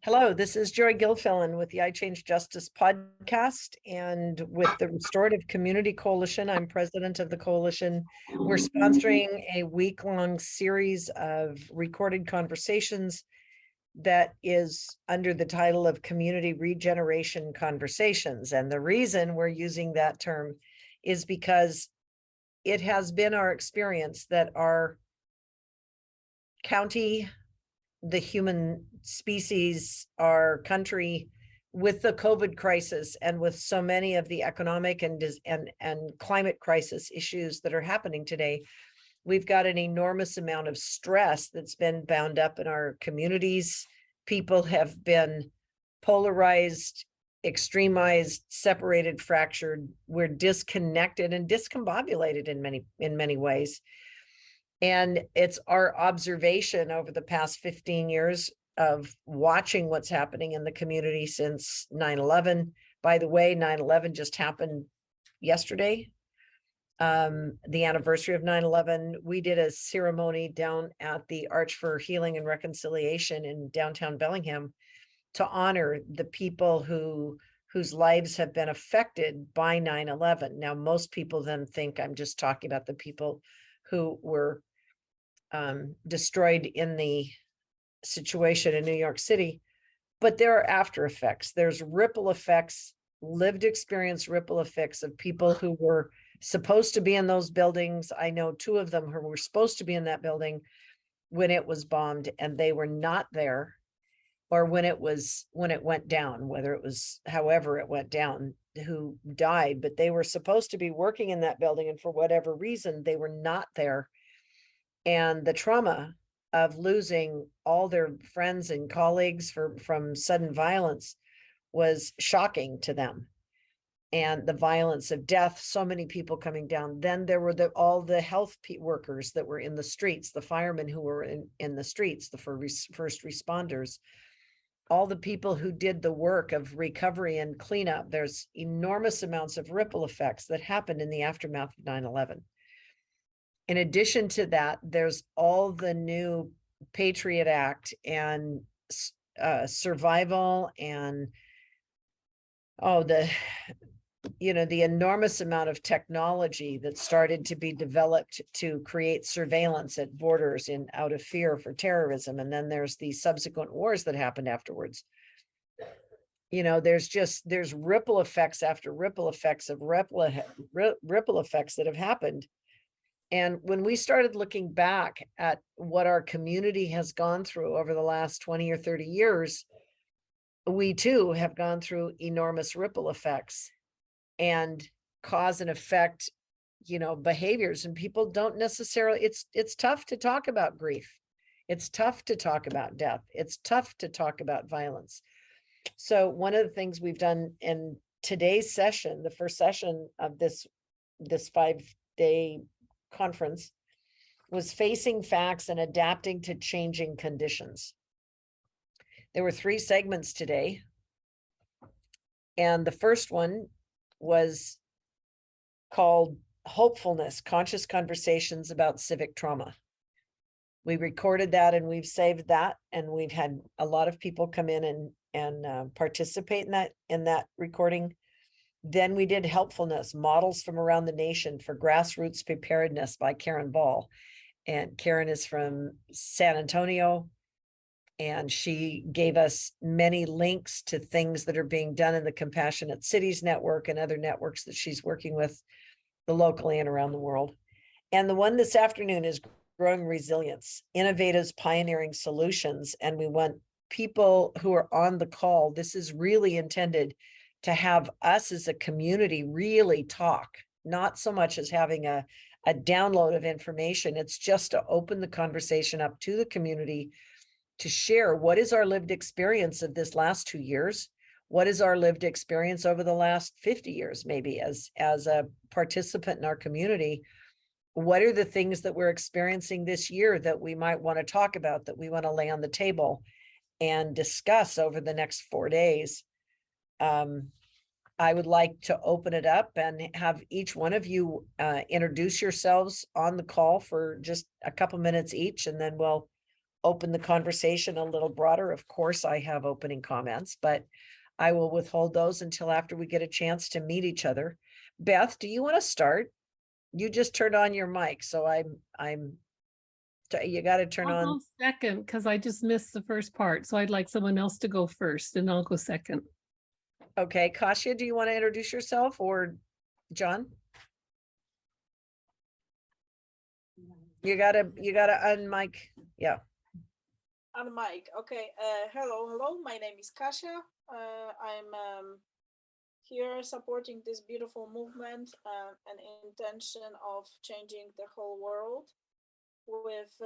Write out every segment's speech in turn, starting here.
Hello, this is Joy Gilfillan with the I Change Justice podcast and with the Restorative Community Coalition. I'm president of the coalition. We're sponsoring a week-long series of recorded conversations that is under the title of Community Regeneration Conversations. And the reason we're using that term is because it has been our experience that our county, the human species, our country, with the COVID crisis and with so many of the economic and climate crisis issues that are happening today, we've got an enormous amount of stress that's been bound up in our communities. People have been polarized, extremized, separated, fractured. We're disconnected and discombobulated in many ways. And it's our observation over the past 15 years of watching what's happening in the community since 9/11. By the way, 9/11 just happened yesterday, the anniversary of 9/11. We did a ceremony down at the Arch for Healing and Reconciliation in downtown Bellingham to honor the people whose lives have been affected by 9/11. Now, most people then think I'm just talking about the people who were destroyed in the situation in New York City, but there are after effects. There's ripple effects, lived experience ripple effects of people who were supposed to be in those buildings. I know two of them who were supposed to be in that building when it was bombed and they were not there, or when it went down, whether it was however it went down, who died, but they were supposed to be working in that building and for whatever reason they were not there. And the trauma of losing all their friends and colleagues from sudden violence was shocking to them. And the violence of death, so many people coming down. Then there were all the health workers that were in the streets, the firemen who were in the streets, the first responders, all the people who did the work of recovery and cleanup. There's enormous amounts of ripple effects that happened in the aftermath of 9/11. In addition to that, there's all the new Patriot Act and survival and the enormous amount of technology that started to be developed to create surveillance at borders out of fear for terrorism. And then there's the subsequent wars that happened afterwards. There's ripple effects after ripple effects of ripple effects that have happened. And when we started looking back at what our community has gone through over the last 20 or 30 years, we too have gone through enormous ripple effects and cause and effect, behaviors. And people don't necessarily, it's tough to talk about grief. It's tough to talk about death. It's tough to talk about violence. So one of the things we've done in today's session, the first session of this 5-day conference, was facing facts and adapting to changing conditions. There were 3 segments today. And the first one was called Hopefulness, Conscious Conversations About Civic Trauma. We recorded that and we've saved that. And we've had a lot of people come in and participate in that recording. Then we did Helpfulness, Models from Around the Nation for Grassroots Preparedness by Karen Ball. And Karen is from San Antonio. And she gave us many links to things that are being done in the Compassionate Cities Network and other networks that she's working with locally and around the world. And the one this afternoon is Growing Resilience, Innovators Pioneering Solutions. And we want people who are on the call. This is really intended to have us as a community really talk, not so much as having a download of information. It's just to open the conversation up to the community to share what is our lived experience of this last 2 years. What is our lived experience over the last 50 years, maybe as a participant in our community? What are the things that we're experiencing this year that we might want to talk about, that we want to lay on the table and discuss over the next 4 days? I would like to open it up and have each one of you introduce yourselves on the call for just a couple minutes each, and then we'll open the conversation a little broader. Of course, I have opening comments, but I will withhold those until after we get a chance to meet each other. Beth, do you want to start? You just turned on your mic, so you got to turn I'll on. go second because I just missed the first part. So I'd like someone else to go first and I'll go second. Okay, Kasia, do you want to introduce yourself, or John? You gotta unmic. Yeah. On mic. Okay. Hello. My name is Kasia. I'm here supporting this beautiful movement and intention of changing the whole world with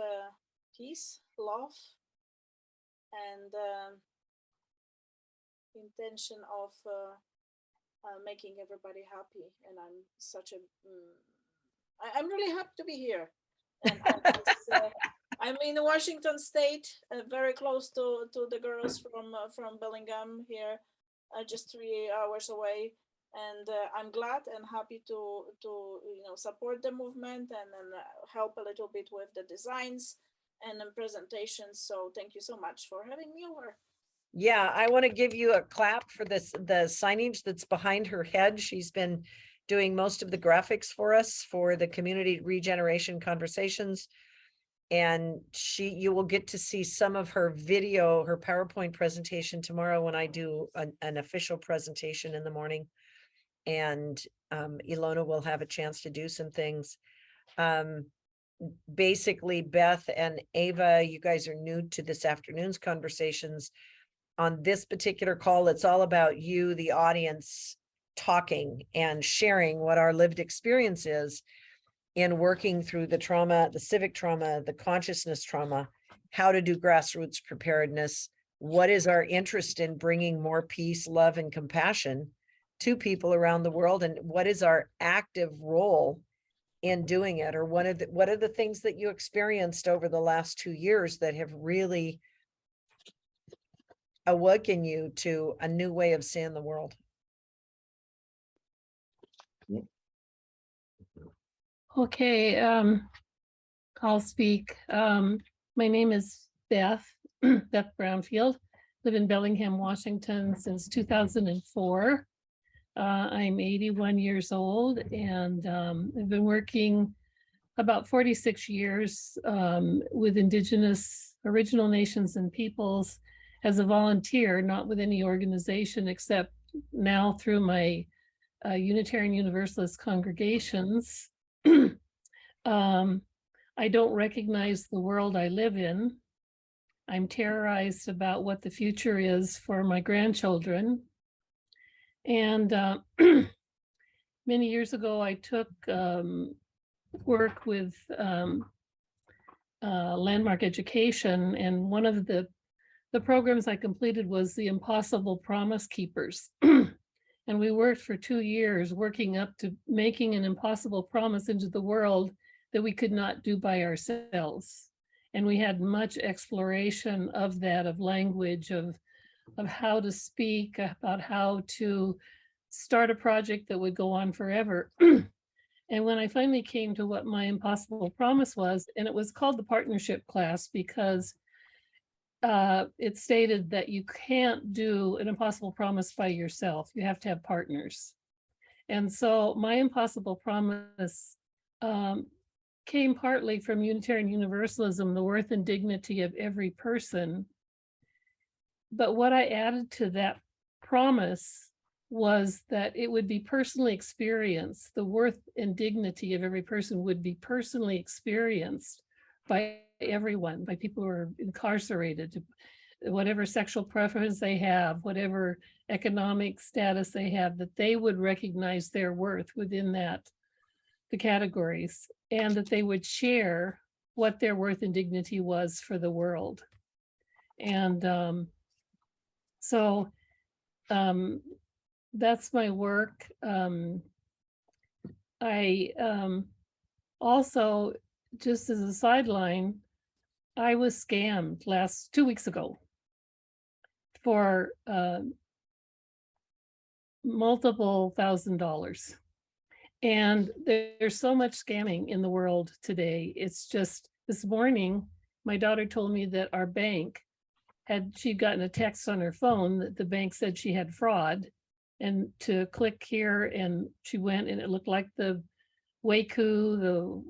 peace, love, and intention of making everybody happy. And I'm such a I'm really happy to be here. And I'm in Washington State, very close to the girls from Bellingham here, just 3 hours away. And I'm glad and happy to support the movement and help a little bit with the designs and presentations. So thank you so much for having me over. Yeah, I want to give you a clap for the signage that's behind her head. She's been doing most of the graphics for us for the community regeneration conversations. And you will get to see some of her video, her PowerPoint presentation tomorrow when I do an official presentation in the morning. And Ilona will have a chance to do some things. Basically, Beth and Ava, you guys are new to this afternoon's conversations. On this particular call, it's all about you, the audience, talking and sharing what our lived experience is in working through the trauma, the civic trauma, the consciousness trauma, how to do grassroots preparedness, what is our interest in bringing more peace, love, and compassion to people around the world, and what is our active role in doing it, or what are the things that you experienced over the last 2 years that have really awaken you to a new way of seeing the world? Okay, I'll speak. My name is Beth, Beth Brownfield. Live in Bellingham, Washington since 2004. I'm 81 years old and I've been working about 46 years with Indigenous original nations and peoples as a volunteer, not with any organization except now through my Unitarian Universalist congregations. I don't recognize the world I live in. I'm terrorized about what the future is for my grandchildren. And many years ago, I took work with landmark education, and one of the programs I completed was the Impossible Promise Keepers. And we worked for 2 years working up to making an impossible promise into the world that we could not do by ourselves. And we had much exploration of that, of language, of how to speak, about how to start a project that would go on forever. And when I finally came to what my impossible promise was, and it was called the partnership class because it stated that you can't do an impossible promise by yourself. You have to have partners. And so my impossible promise came partly from Unitarian Universalism, the worth and dignity of every person. But what I added to that promise was that it would be personally experienced. The worth and dignity of every person would be personally experienced by everyone, by people who are incarcerated, whatever sexual preference they have, whatever economic status they have, that they would recognize their worth within the categories, and that they would share what their worth and dignity was for the world. And that's my work. I also, just as a sideline, I was scammed 2 weeks ago for multiple $1,000s. And there's so much scamming in the world today. It's just this morning my daughter told me that our bank she'd gotten a text on her phone that the bank said she had fraud, and to click here, and she went, and it looked like the WACU, the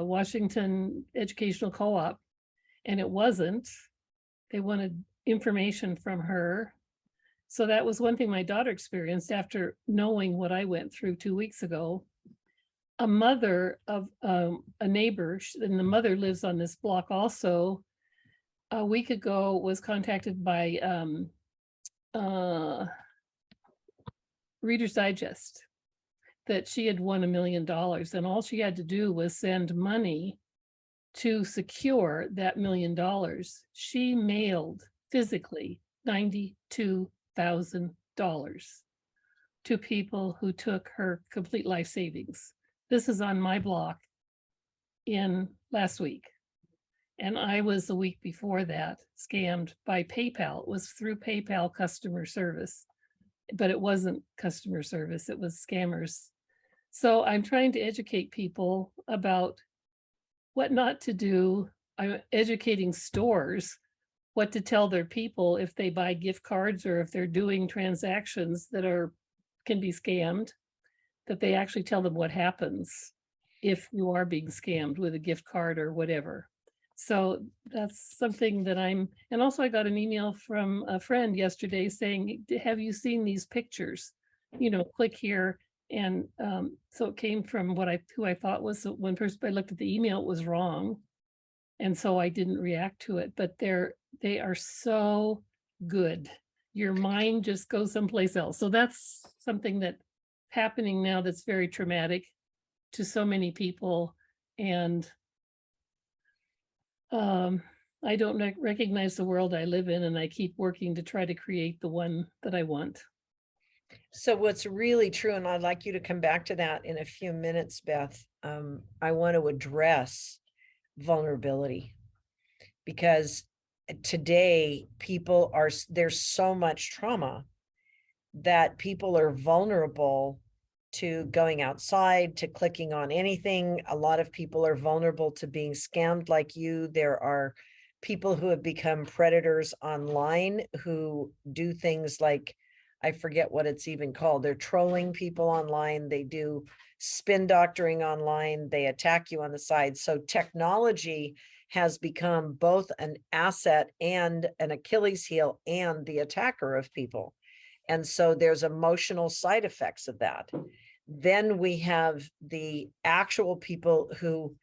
Washington Educational Co-op, and it wasn't. They wanted information from her. So that was one thing my daughter experienced after knowing what I went through 2 weeks ago. A mother of a neighbor, and the mother lives on this block also, a week ago was contacted by Reader's Digest that she had won $1 million, and all she had to do was send money to secure that $1 million. She mailed physically $92,000 to people who took her complete life savings. This is on my block in last week. And I was the week before that scammed by PayPal. It was through PayPal customer service, but it wasn't customer service, it was scammers. So I'm trying to educate people about what not to do. I'm educating stores what to tell their people if they buy gift cards or if they're doing transactions that can be scammed, that they actually tell them what happens if you are being scammed with a gift card or whatever. So that's something that and also I got an email from a friend yesterday saying, have you seen these pictures? Click here. And so it came from who I thought was one person. I looked at the email, it was wrong. And so I didn't react to it, but they are so good. Your mind just goes someplace else. So that's something that's happening now that's very traumatic to so many people. And I don't recognize the world I live in, and I keep working to try to create the one that I want. So what's really true, and I'd like you to come back to that in a few minutes, Beth, I want to address vulnerability, because today there's so much trauma that people are vulnerable to going outside, to clicking on anything. A lot of people are vulnerable to being scammed like you. There are people who have become predators online who do things like, I forget what it's even called. They're trolling people online. They do spin doctoring online. They attack you on the side. So technology has become both an asset and an Achilles heel and the attacker of people. And so there's emotional side effects of that. Then we have the actual people who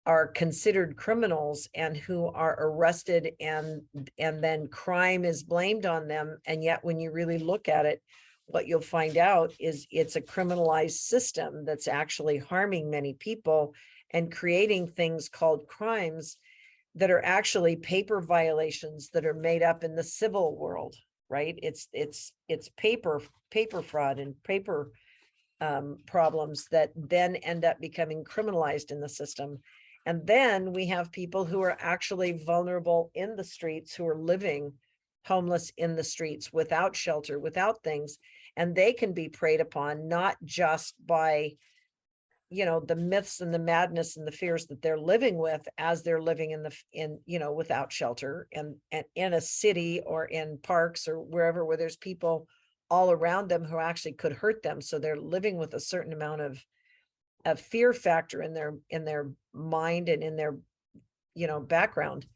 are considered criminals and who are arrested, and then crime is blamed on them. And yet when you really look at it, what you'll find out is it's a criminalized system that's actually harming many people and creating things called crimes that are actually paper violations that are made up in the civil world, right? It's paper fraud and paper problems that then end up becoming criminalized in the system. And then we have people who are actually vulnerable in the streets, who are living homeless in the streets without shelter, without things, and they can be preyed upon not just by the myths and the madness and the fears that they're living with as they're living without shelter and in a city or in parks or wherever where there's people all around them who actually could hurt them. So they're living with a certain amount of fear factor in their mind and in their background.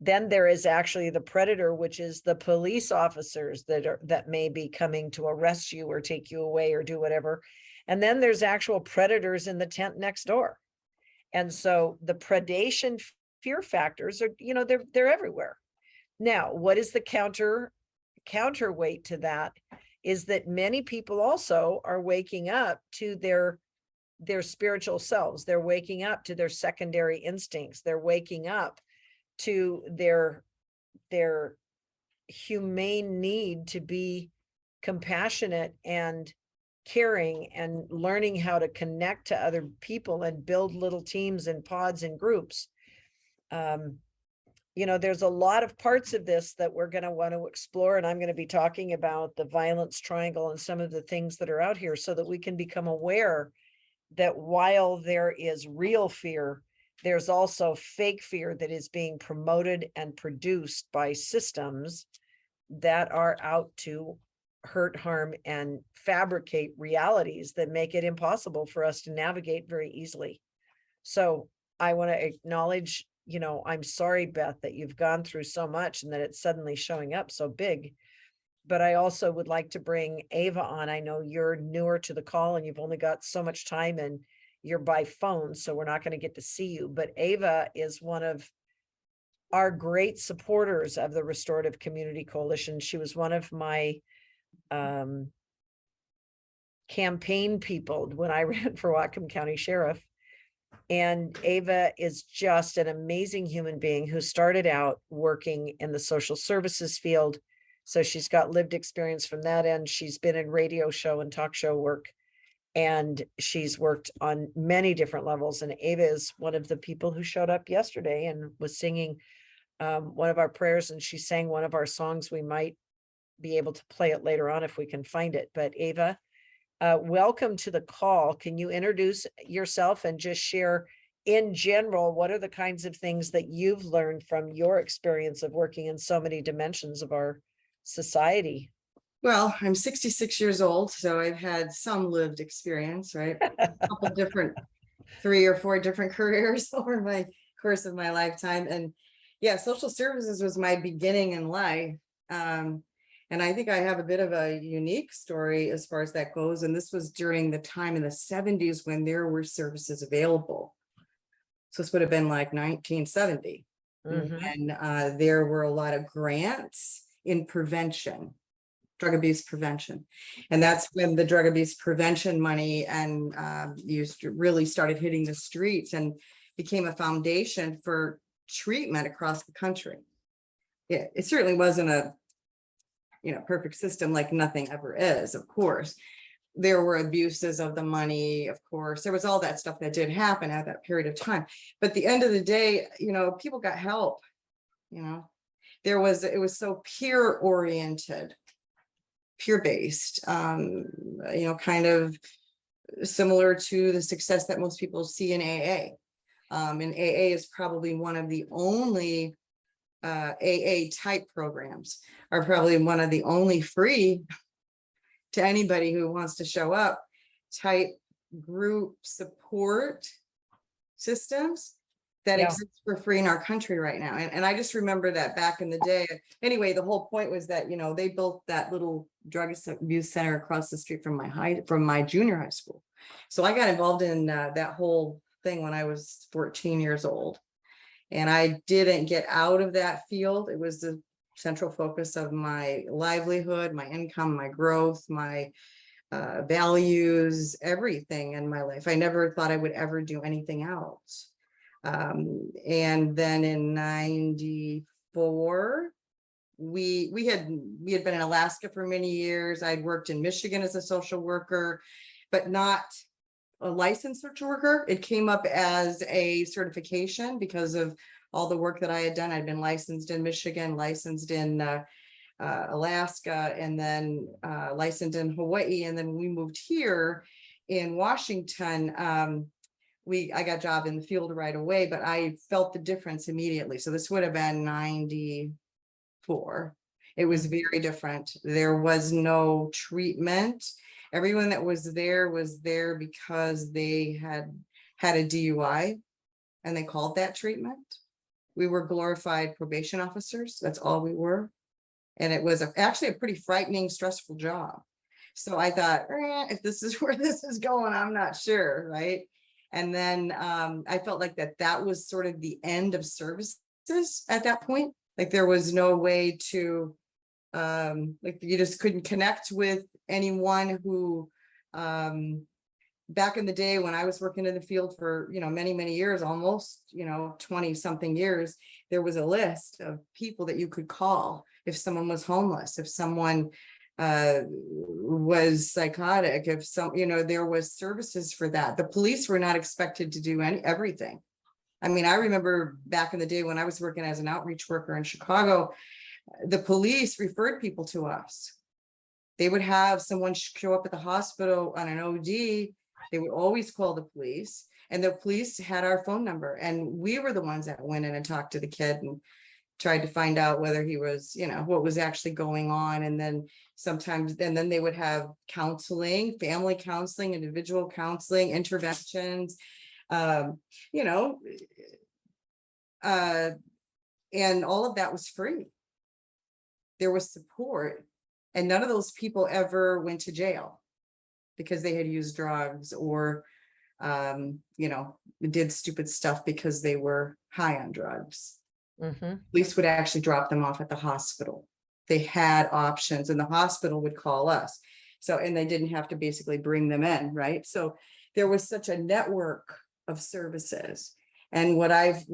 Then there is actually the predator, which is the police officers that may be coming to arrest you or take you away or do whatever. And then there's actual predators in the tent next door. And so the predation fear factors are, they're everywhere. Now, what is the counterweight to that is that many people also are waking up to their spiritual selves. They're waking up to their secondary instincts. They're waking up to their humane need to be compassionate and caring and learning how to connect to other people and build little teams and pods and groups. There's a lot of parts of this that we're going to want to explore, and I'm going to be talking about the violence triangle and some of the things that are out here so that we can become aware that while there is real fear, there's also fake fear that is being promoted and produced by systems that are out to hurt, harm, and fabricate realities that make it impossible for us to navigate very easily. So I want to acknowledge, I'm sorry, Beth, that you've gone through so much and that it's suddenly showing up so big. But I also would like to bring Ava on. I know you're newer to the call and you've only got so much time and you're by phone, so we're not going to get to see you. But Ava is one of our great supporters of the Restorative Community Coalition. She was one of my campaign people when I ran for Whatcom County Sheriff. And Ava is just an amazing human being who started out working in the social services field. So she's got lived experience from that end. She's been in radio show and talk show work, and she's worked on many different levels. And Ava is one of the people who showed up yesterday and was singing one of our prayers, and she sang one of our songs. We might be able to play it later on if we can find it. But Ava, welcome to the call. Can you introduce yourself and just share in general, what are the kinds of things that you've learned from your experience of working in so many dimensions of our society? Well, I'm 66 years old, so I've had some lived experience, right? A couple different, 3 or 4 different careers over my course of my lifetime. And yeah, social services was my beginning in life. And I think I have a bit of a unique story as far as that goes. And this was during the time in the 70s when there were services available. So this would have been like 1970. And there were a lot of grants in prevention, drug abuse prevention. And that's when the drug abuse prevention money and really started hitting the streets and became a foundation for treatment across the country. It certainly wasn't a perfect system, like nothing ever is, of course. There were abuses of the money, of course. There was all that stuff that did happen at that period of time. But at the end of the day, people got help. It was so peer oriented, peer based, kind of similar to the success that most people see in AA. And AA is probably one of the only AA type programs, are probably one of the only free to anybody who wants to show up type group support systems that exist for free in our country right now. And I just remember that back in the day. Anyway, the whole point was that, they built that little drug abuse center across the street from my junior high school. So I got involved in that whole thing when I was 14 years old. And I didn't get out of that field. It was the central focus of my livelihood, my income, my growth, my values, everything in my life. I never thought I would ever do anything else. And then in 94, we had been in Alaska for many years. I'd worked in Michigan as a social worker, but not a licensed social worker. It came up as a certification because of all the work that I had done. I'd been licensed in Michigan, licensed in Alaska, and then licensed in Hawaii. And then we moved here in Washington. I got a job in the field right away, but I felt the difference immediately. So this would have been 94. It was very different. There was no treatment. Everyone that was there because they had a DUI, and they called that treatment. We were glorified probation officers. That's all we were. And it was actually a pretty frightening, stressful job. So I thought, if this is where this is going, I'm not sure, right? And then I felt like that was sort of the end of services at that point. Like there was no way to, you just couldn't connect with anyone who, back in the day when I was working in the field for, many, many years, almost, 20 something years, there was a list of people that you could call if someone was homeless, if someone was psychotic, if there was services for that. The police were not expected to do everything. I mean, I remember back in the day when I was working as an outreach worker in Chicago, the police referred people to us. They would have someone show up at the hospital on an OD. They would always call the police. And the police had our phone number, and we were the ones that went in and talked to the kid and tried to find out whether he was, what was actually going on. And then sometimes, and then they would have counseling, family counseling, individual counseling, interventions, you know, and all of that was free. There was support, and none of those people ever went to jail because they had used drugs or, did stupid stuff because they were high on drugs. Police would actually drop them off at the hospital. They had options, and the hospital would call us. So, and they didn't have to basically bring them in, right? So there was such a network of services. And what I've,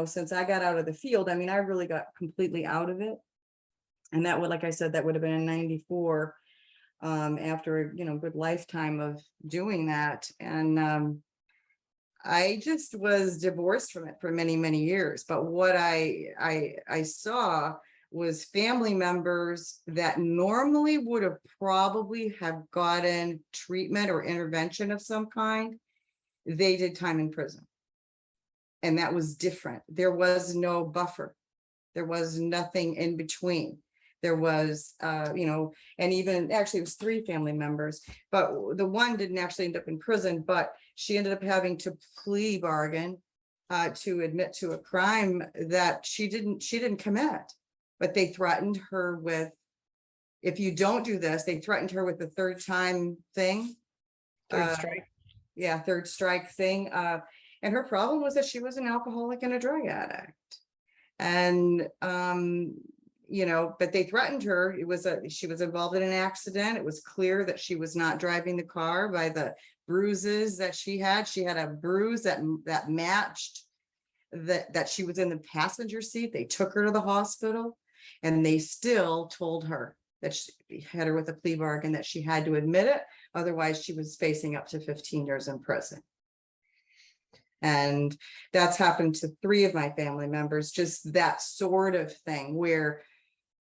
since I got out of the field, I mean, I really got completely out of it. And that would, like I said, that would have been in 94, after a good lifetime of doing that. And I just was divorced from it for many, many years. But what I saw was family members that normally would have probably have gotten treatment or intervention of some kind. They did time in prison. And that was different. There was no buffer. There was nothing in between. There was, and even actually it was 3 family members, but the one didn't actually end up in prison, but she ended up having to plea bargain to admit to a crime that she didn't commit, but they threatened her with, if you don't do this, they threatened her with the 3rd time thing. Third strike. Yeah, 3rd strike thing. And her problem was that she was an alcoholic and a drug addict. And, but they threatened her. She was involved in an accident. It was clear that she was not driving the car by the bruises that she had. She had a bruise that matched that she was in the passenger seat. They took her to the hospital, and they still told her that she had her with a plea bargain that she had to admit it. Otherwise, she was facing up to 15 years in prison. And that's happened to 3 of my family members, just that sort of thing where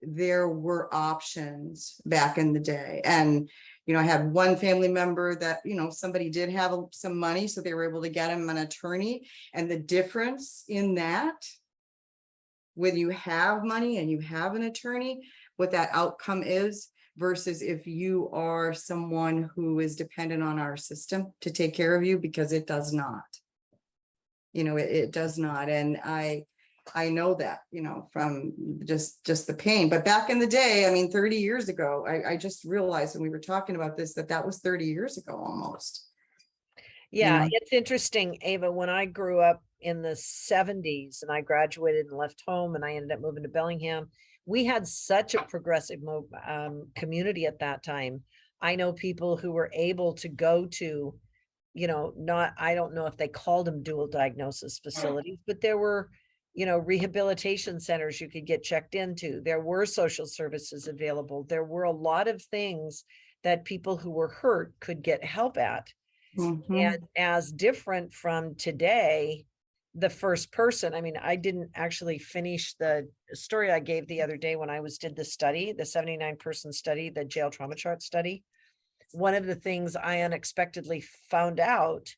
there were options back in the day. And, I had one family member that, somebody did have some money, so they were able to get him an attorney. And the difference in that, when you have money and you have an attorney, what that outcome is versus if you are someone who is dependent on our system to take care of you, because it does not. It does not. And I know that, from just the pain. But back in the day, I mean, 30 years ago, I just realized when we were talking about this, that was 30 years ago almost. Yeah, it's interesting, Ava, when I grew up in the 70s and I graduated and left home and I ended up moving to Bellingham, we had such a progressive community at that time. I know people who were able to go to, I don't know if they called them dual diagnosis facilities, but there were, rehabilitation centers you could get checked into. There were social services available. There were a lot of things that people who were hurt could get help at. And as different from today, the first person, I mean, I didn't actually finish the story I gave the other day when I did the study, the 79-person study, the jail trauma chart study. One of the things I unexpectedly found out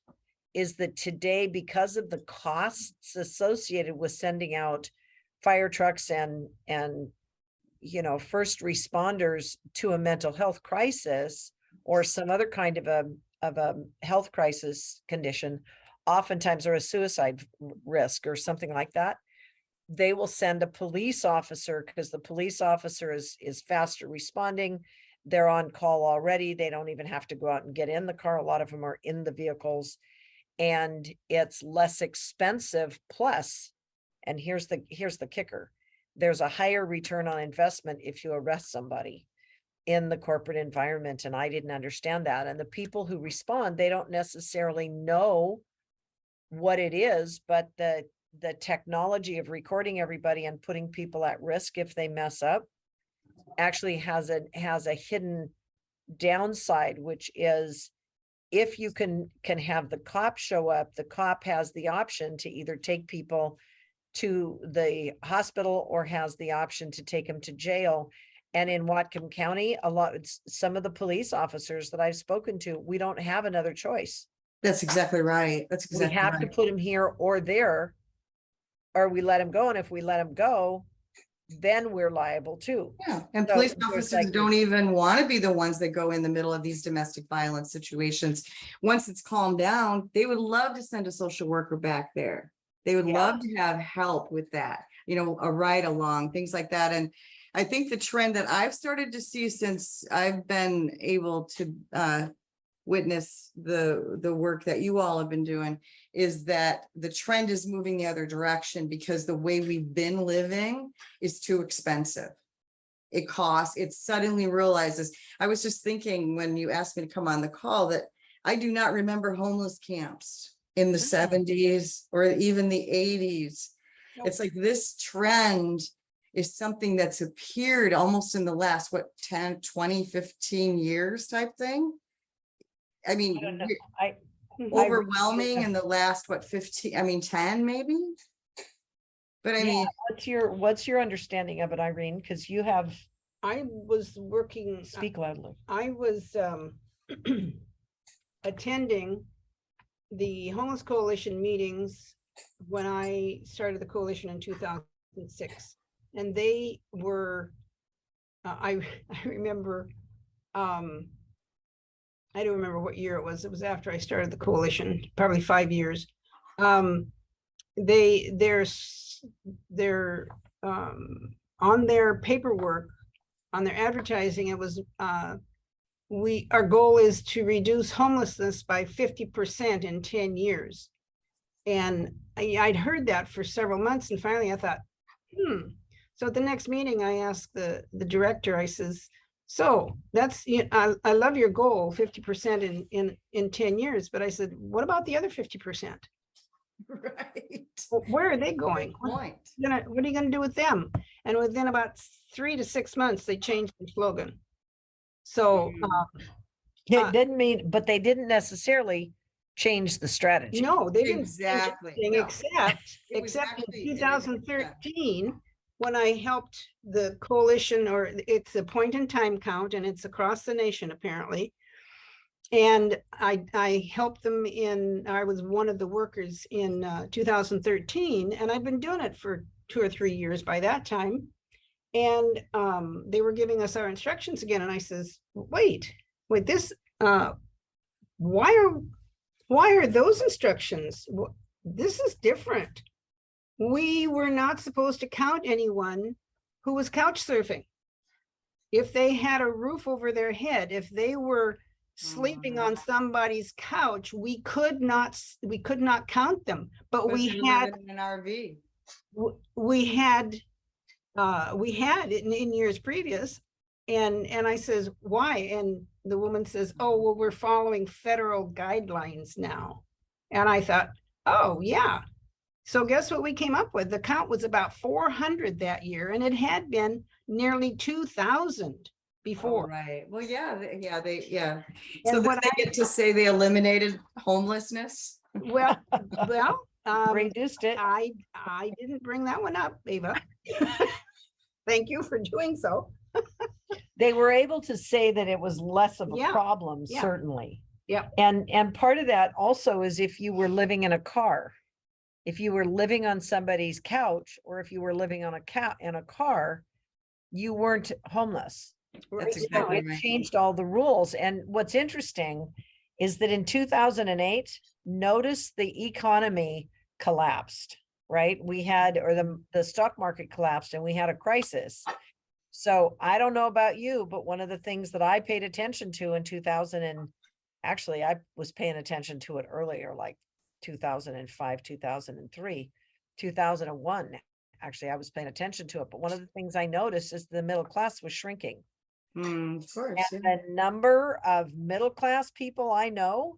is that today, because of the costs associated with sending out fire trucks and first responders to a mental health crisis or some other kind of a health crisis condition, oftentimes, or a suicide risk or something like that, they will send a police officer because the police officer is faster responding. They're on call already. They don't even have to go out and get in the car. A lot of them are in the vehicles, and it's less expensive. Plus, and here's the kicker, there's a higher return on investment if you arrest somebody in the corporate environment. And I didn't understand that. And the people who respond, they don't necessarily know what it is, but the technology of recording everybody and putting people at risk if they mess up actually has a hidden downside, which is if you can have the cop show up, the cop has the option to either take people to the hospital or has the option to take them to jail. And in Whatcom County, some of the police officers that I've spoken to, we don't have another choice. That's exactly right. That's We exactly have to right. put him here or there, or we let him go. And if we let him go, then we're liable too. Yeah, and So police there's officers like don't this- even want to be the ones that go in the middle of these domestic violence situations. Once it's calmed down, they would love to send a social worker back there. They would Yeah. love to have help with that, you know, a ride along, things like that. And I think the trend that I've started to see since I've been able to witness the work that you all have been doing is that the trend is moving the other direction, because the way we've been living is too expensive. It costs, it suddenly realizes, I was just thinking when you asked me to come on the call that I do not remember homeless camps in the 70s or even the 80s. It's like this trend is something that's appeared almost in the last, what, 10, 20, 15 years type thing. I mean, I don't know. overwhelming in the last, what, 15, I mean, 10 maybe? But I Yeah, mean, what's your understanding of it, Irene? Because you have, I was working, speak loudly. I was attending the Homeless Coalition meetings when I started the coalition in 2006. And they were, I remember, I don't remember what year it was. It was after I started the coalition, probably 5 years. They're on their paperwork, on their advertising, it was our goal is to reduce homelessness by 50% in 10 years. And I'd heard that for several months, and finally I thought, So at the next meeting, I asked the director, I says, so that's, I love your goal, 50% in 10 years, but I said, what about the other 50%? right. Where are they going? Good point. What are you going to do with them? And within about 3 to 6 months, they changed the slogan. So It didn't mean, but they didn't necessarily change the strategy. no, they didn't Exactly. change anything, No. except It was actually- in 2013, when I helped the coalition, or it's a point in time count, and it's across the nation apparently. And I helped them I was one of the workers in 2013, and I've been doing it for 2 or 3 years by that time. And they were giving us our instructions again, and I says, wait, this, why are those instructions? This is different. We were not supposed to count anyone who was couch surfing. If they had a roof over their head, if they were sleeping on somebody's couch, we could not count them. But we had an RV. we had in years previous. And I says, why? And the woman says, oh, well, we're following federal guidelines now. And I thought, oh yeah. So guess what we came up with? The count was about 400 that year, and it had been nearly 2,000 before. Oh, right. Well, yeah. And So what they get to say they eliminated homelessness. Well, Reduced it. I didn't bring that one up, Ava. Thank you for doing so. They were able to say that it was less of a Yeah. problem, Yeah. certainly. Yeah. And part of that also is if you were living in a car, if you were living on somebody's couch, or if you were living on in a car, you weren't homeless. That's So exactly it right. changed all the rules. And what's interesting is that in 2008, notice the economy collapsed, right? We had, or the stock market collapsed, and we had a crisis. So I don't know about you, but one of the things that I paid attention to in 2000, and actually I was paying attention to it earlier, like 2005, 2003, 2001. Actually, I was paying attention to it. But one of the things I noticed is the middle class was shrinking. Of course. And the number of middle class people I know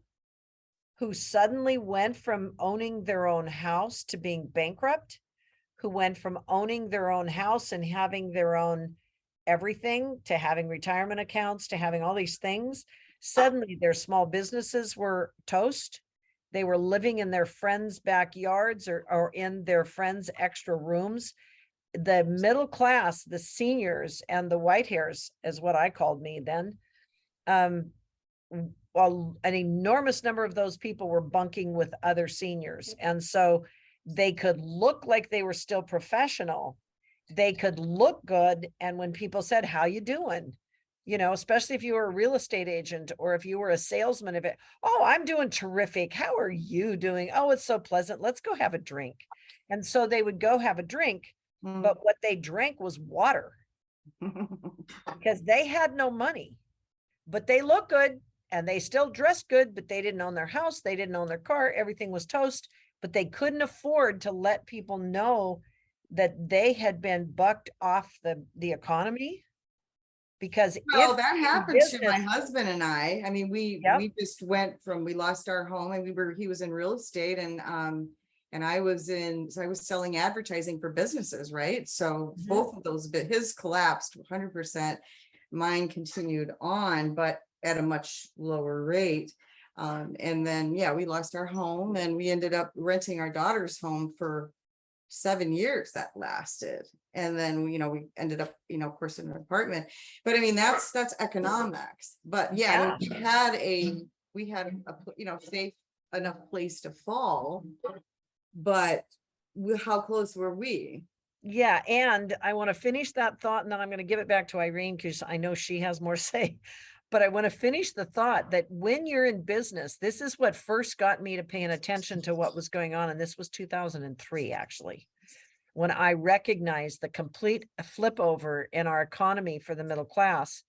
who suddenly went from owning their own house to being bankrupt, who went from owning their own house and having their own everything to having retirement accounts to having all these things, suddenly their small businesses were toast. They were living in their friends' backyards or in their friends' extra rooms. The middle class, the seniors and the white hairs is what I called me then. an enormous number of those people were bunking with other seniors. And so they could look like they were still professional. They could look good. And when people said, how you doing? You know, especially if you were a real estate agent or if you were a salesman of it. Oh, I'm doing terrific. How are you doing? Oh, it's so pleasant. Let's go have a drink. And so they would go have a drink, but what they drank was water because they had no money, but they looked good and they still dressed good, but they didn't own their house. They didn't own their car. Everything was toast, but they couldn't afford to let people know that they had been bucked off the economy. Because Well, if that in happened to my business- husband and I mean, Yep. we just went from, we lost our home and he was in real estate and I was so I was selling advertising for businesses, right? So Mhm. both of those, but his collapsed 100%. Mine continued on, but at a much lower rate. And then, yeah, we lost our home and we ended up renting our daughter's home for 7 years that lasted. And then, you know, we ended up, you know, of course, in an apartment, but I mean, that's economics. But yeah, I mean, we had a, you know, safe enough place to fall, but how close were we? Yeah, and I want to finish that thought and then I'm going to give it back to Irene because I know she has more say. But I want to finish the thought that when you're in business, this is what first got me to paying attention to what was going on. And this was 2003, actually, when I recognized the complete flip over in our economy for the middle class.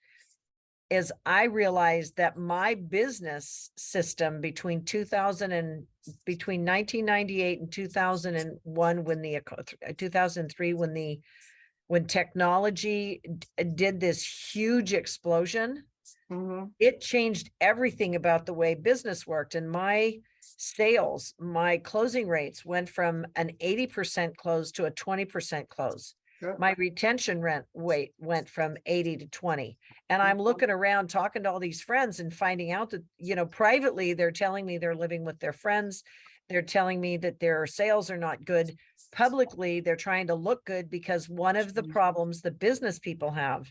Is I realized that my business system between 1998 and 2001, when 2003, when technology did this huge explosion, it changed everything about the way business worked. And my sales, my closing rates went from an 80% close to a 20% close. Sure. My retention rate went from 80 to 20. And I'm looking around talking to all these friends and finding out that, you know, privately, they're telling me they're living with their friends. They're telling me that their sales are not good. Publicly, they're trying to look good because one of the problems the business people have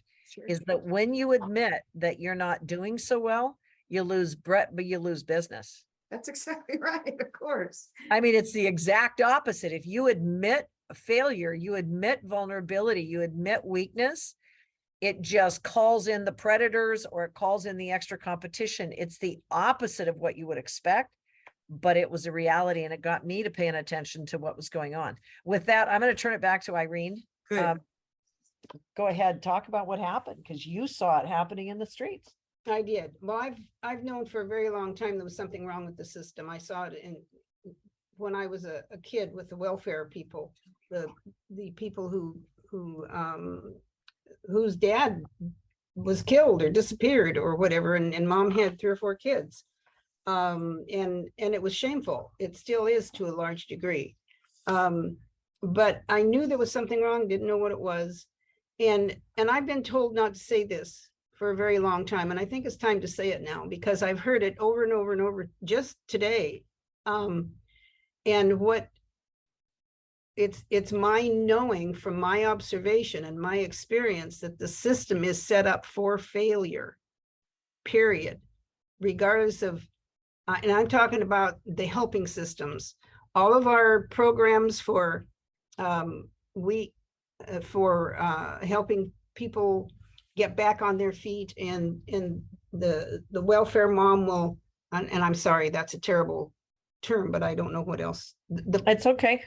is that when you admit that you're not doing so well, you lose breadth, but you lose business. That's exactly right, of course. I mean, it's the exact opposite. If you admit failure, you admit vulnerability, you admit weakness, it just calls in the predators or it calls in the extra competition. It's the opposite of what you would expect, but it was a reality and it got me to paying attention to what was going on. With that, I'm going to turn it back to Irene. Good. Go ahead, talk about what happened because you saw it happening in the streets. I did. Well, I've known for a very long time there was something wrong with the system. I saw it when I was a kid with the welfare people, the people whose dad was killed or disappeared or whatever, and mom had 3 or 4 kids. And it was shameful. It still is to a large degree. But I knew there was something wrong, didn't know what it was. And I've been told not to say this for a very long time. And I think it's time to say it now because I've heard it over and over and over just today. And what it's my knowing from my observation and my experience that the system is set up for failure, period, regardless of, and I'm talking about the helping systems. All of our programs for helping people get back on their feet, and the welfare mom will, and I'm sorry, that's a terrible term, but I don't know what else. It's okay.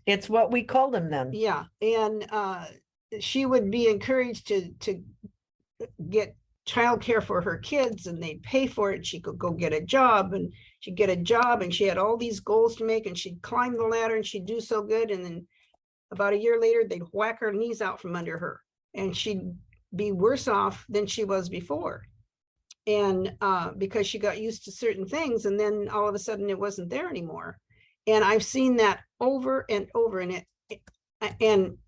It's what we call them then. Yeah, and she would be encouraged to get childcare for her kids, and they'd pay for it. She could go get a job, and she'd get a job, and she had all these goals to make, and she'd climb the ladder, and she'd do so good, and then about a year later, they'd whack her knees out from under her, and she'd be worse off than she was before. And because she got used to certain things, and then all of a sudden it wasn't there anymore. And I've seen that over and over. And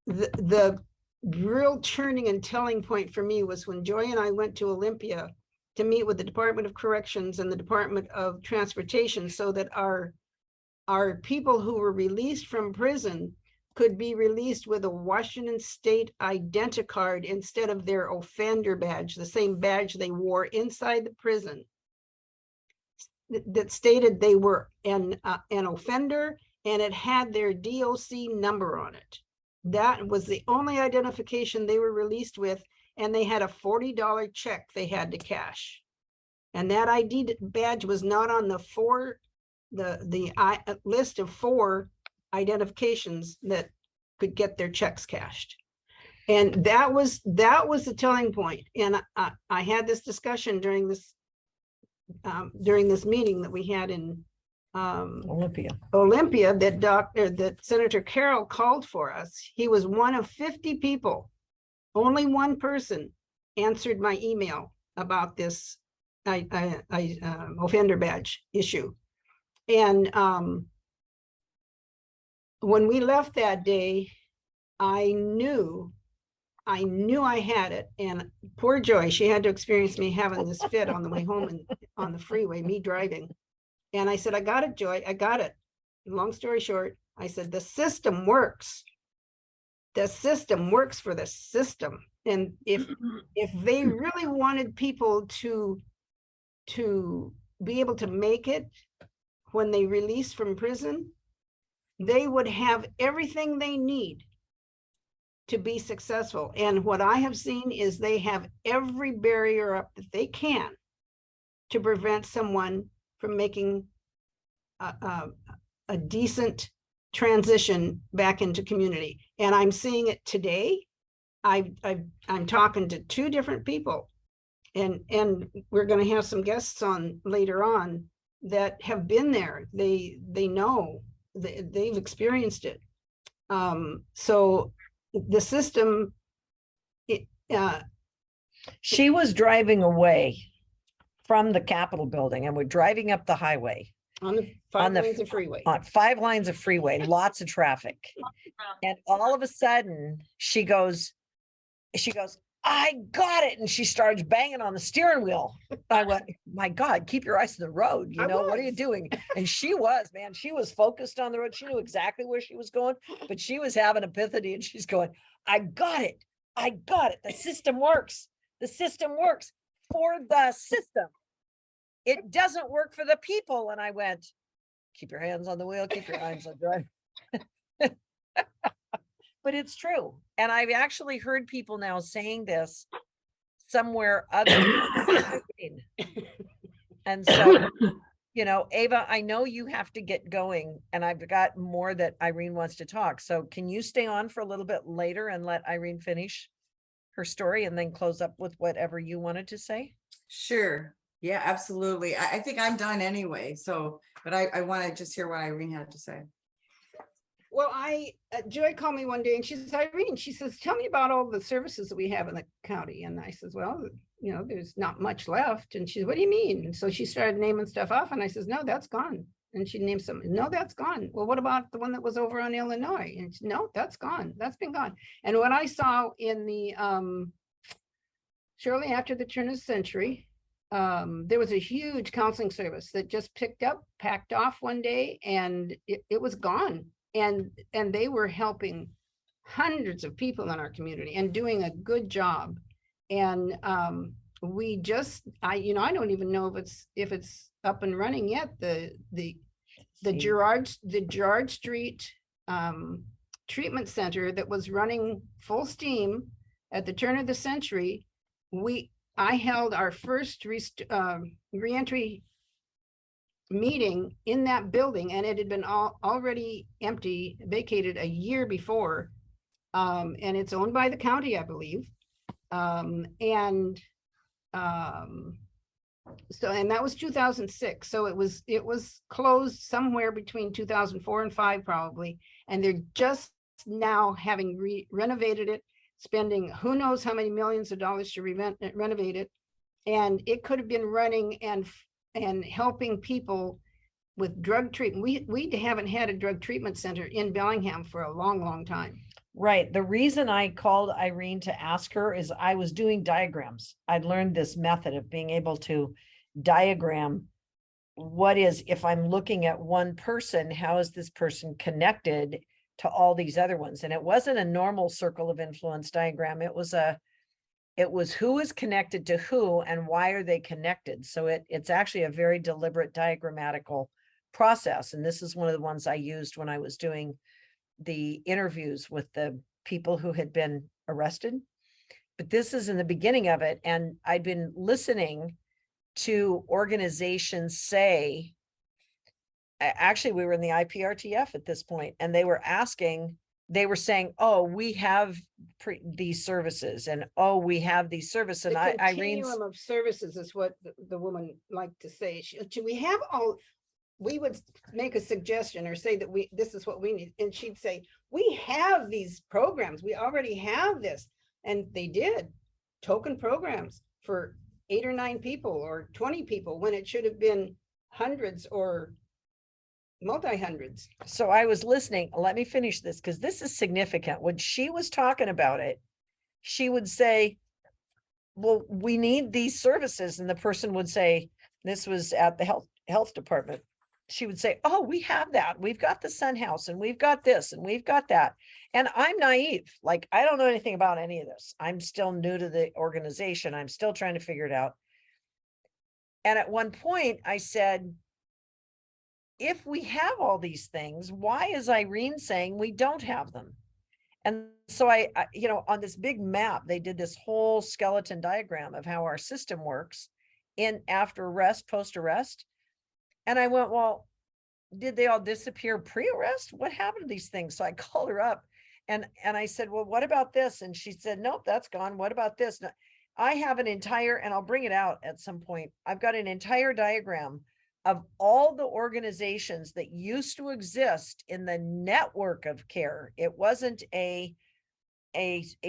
the real turning and telling point for me was when Joy and I went to Olympia to meet with the Department of Corrections and the Department of Transportation, so that our people who were released from prison could be released with a Washington State identicard instead of their offender badge, the same badge they wore inside the prison, that stated they were an offender, and it had their DOC number on it. That was the only identification they were released with, and they had a $40 check they had to cash. And that ID badge was not on the list of 4 identifications that could get their checks cashed. And that was the telling point. And I had this discussion during this meeting that we had in Olympia, that Senator Carroll called for us. He was one of 50 people. Only one person answered my email about this offender badge issue. And when we left that day, I knew I had it. And poor Joy, she had to experience me having this fit on the way home and on the freeway, me driving. And I said, I got it, Joy, I got it. Long story short, I said, the system works. The system works for the system. And if they really wanted people to be able to make it when they release from prison, they would have everything they need to be successful. And what I have seen is they have every barrier up that they can to prevent someone from making a decent transition back into community. And I'm seeing it today. I'm talking to 2 different people, and we're going to have some guests on later on that have been there. They know, they've experienced it. So the system, she was driving away from the Capitol building, and we're driving up the highway on the 5 lanes of freeway. On 5 lanes of freeway, lots of traffic. And all of a sudden she goes, I got it. And she starts banging on the steering wheel. I went, my God, keep your eyes to the road. You know, what are you doing? And she was focused on the road. She knew exactly where she was going, but she was having epiphany, and she's going, I got it. I got it. The system works. The system works for the system. It doesn't work for the people. And I went, keep your hands on the wheel, keep your eyes on the drive. But it's true. And I've actually heard people now saying this somewhere other. And so, you know, Ava, I know you have to get going, and I've got more that Irene wants to talk. So can you stay on for a little bit later and let Irene finish her story and then close up with whatever you wanted to say? Sure. Yeah, absolutely. I think I'm done anyway. So, but I want to just hear what Irene had to say. Well, Joy called me one day, and she says, Irene, she says, tell me about all the services that we have in the county. And I says, well, you know, there's not much left. And she said, what do you mean? And so she started naming stuff off, and I says, no, that's gone. And she named some, no, that's gone. Well, what about the one that was over on Illinois? And she, no, that's gone. That's been gone. And what I saw in the, shortly after the turn of the century, there was a huge counseling service that just packed off one day, and it was gone. And they were helping hundreds of people in our community and doing a good job. And we just, I don't even know if it's up and running yet. The Gerard Street treatment center that was running full steam at the turn of the century, I held our first reentry meeting in that building, and it had been already vacated a year before, and it's owned by the county, I believe. So, and that was 2006. So it was closed somewhere between 2004 and 5 probably, and they're just now having renovated it, spending who knows how many millions of dollars to renovate it, and it could have been running and helping people with drug treatment. We haven't had a drug treatment center in Bellingham for a long, long time. Right. The reason I called Irene to ask her is I was doing diagrams. I'd learned this method of being able to diagram if I'm looking at one person, how is this person connected to all these other ones. And it wasn't a normal circle of influence diagram. It was who is connected to who and why are they connected. So it's actually a very deliberate diagrammatical process. And this is one of the ones I used when I was doing the interviews with the people who had been arrested. But this is in the beginning of it. And I'd been listening to organizations say, actually, we were in the IPRTF at this point, and they were saying, oh, we have these services, and oh, we have these services. And The Irene's, continuum of services is what the woman liked to say. We have all, we would make a suggestion or say that this is what we need. And she'd say, we have these programs. We already have this. And they did token programs for 8 or 9 people or 20 people when it should have been hundreds or multi-hundreds. so I was listening. Let me finish this because this is significant. When she was talking about it, she would say, well, we need these services. And the person would say, this was at the health department. She would say, oh, we have that. We've got the Sun House and we've got this and we've got that. And I'm naive. Like, I don't know anything about any of this. I'm still new to the organization. I'm still trying to figure it out. And at one point I said, if we have all these things, why is Irene saying we don't have them? And so I on this big map, they did this whole skeleton diagram of how our system works in after arrest, post-arrest. And I went, well, did they all disappear pre-arrest? What happened to these things? So I called her up and I said, well, what about this? And she said, nope, that's gone. What about this? No, I have an entire, and I'll bring it out at some point. I've got an entire diagram of all the organizations that used to exist in the network of care. It wasn't a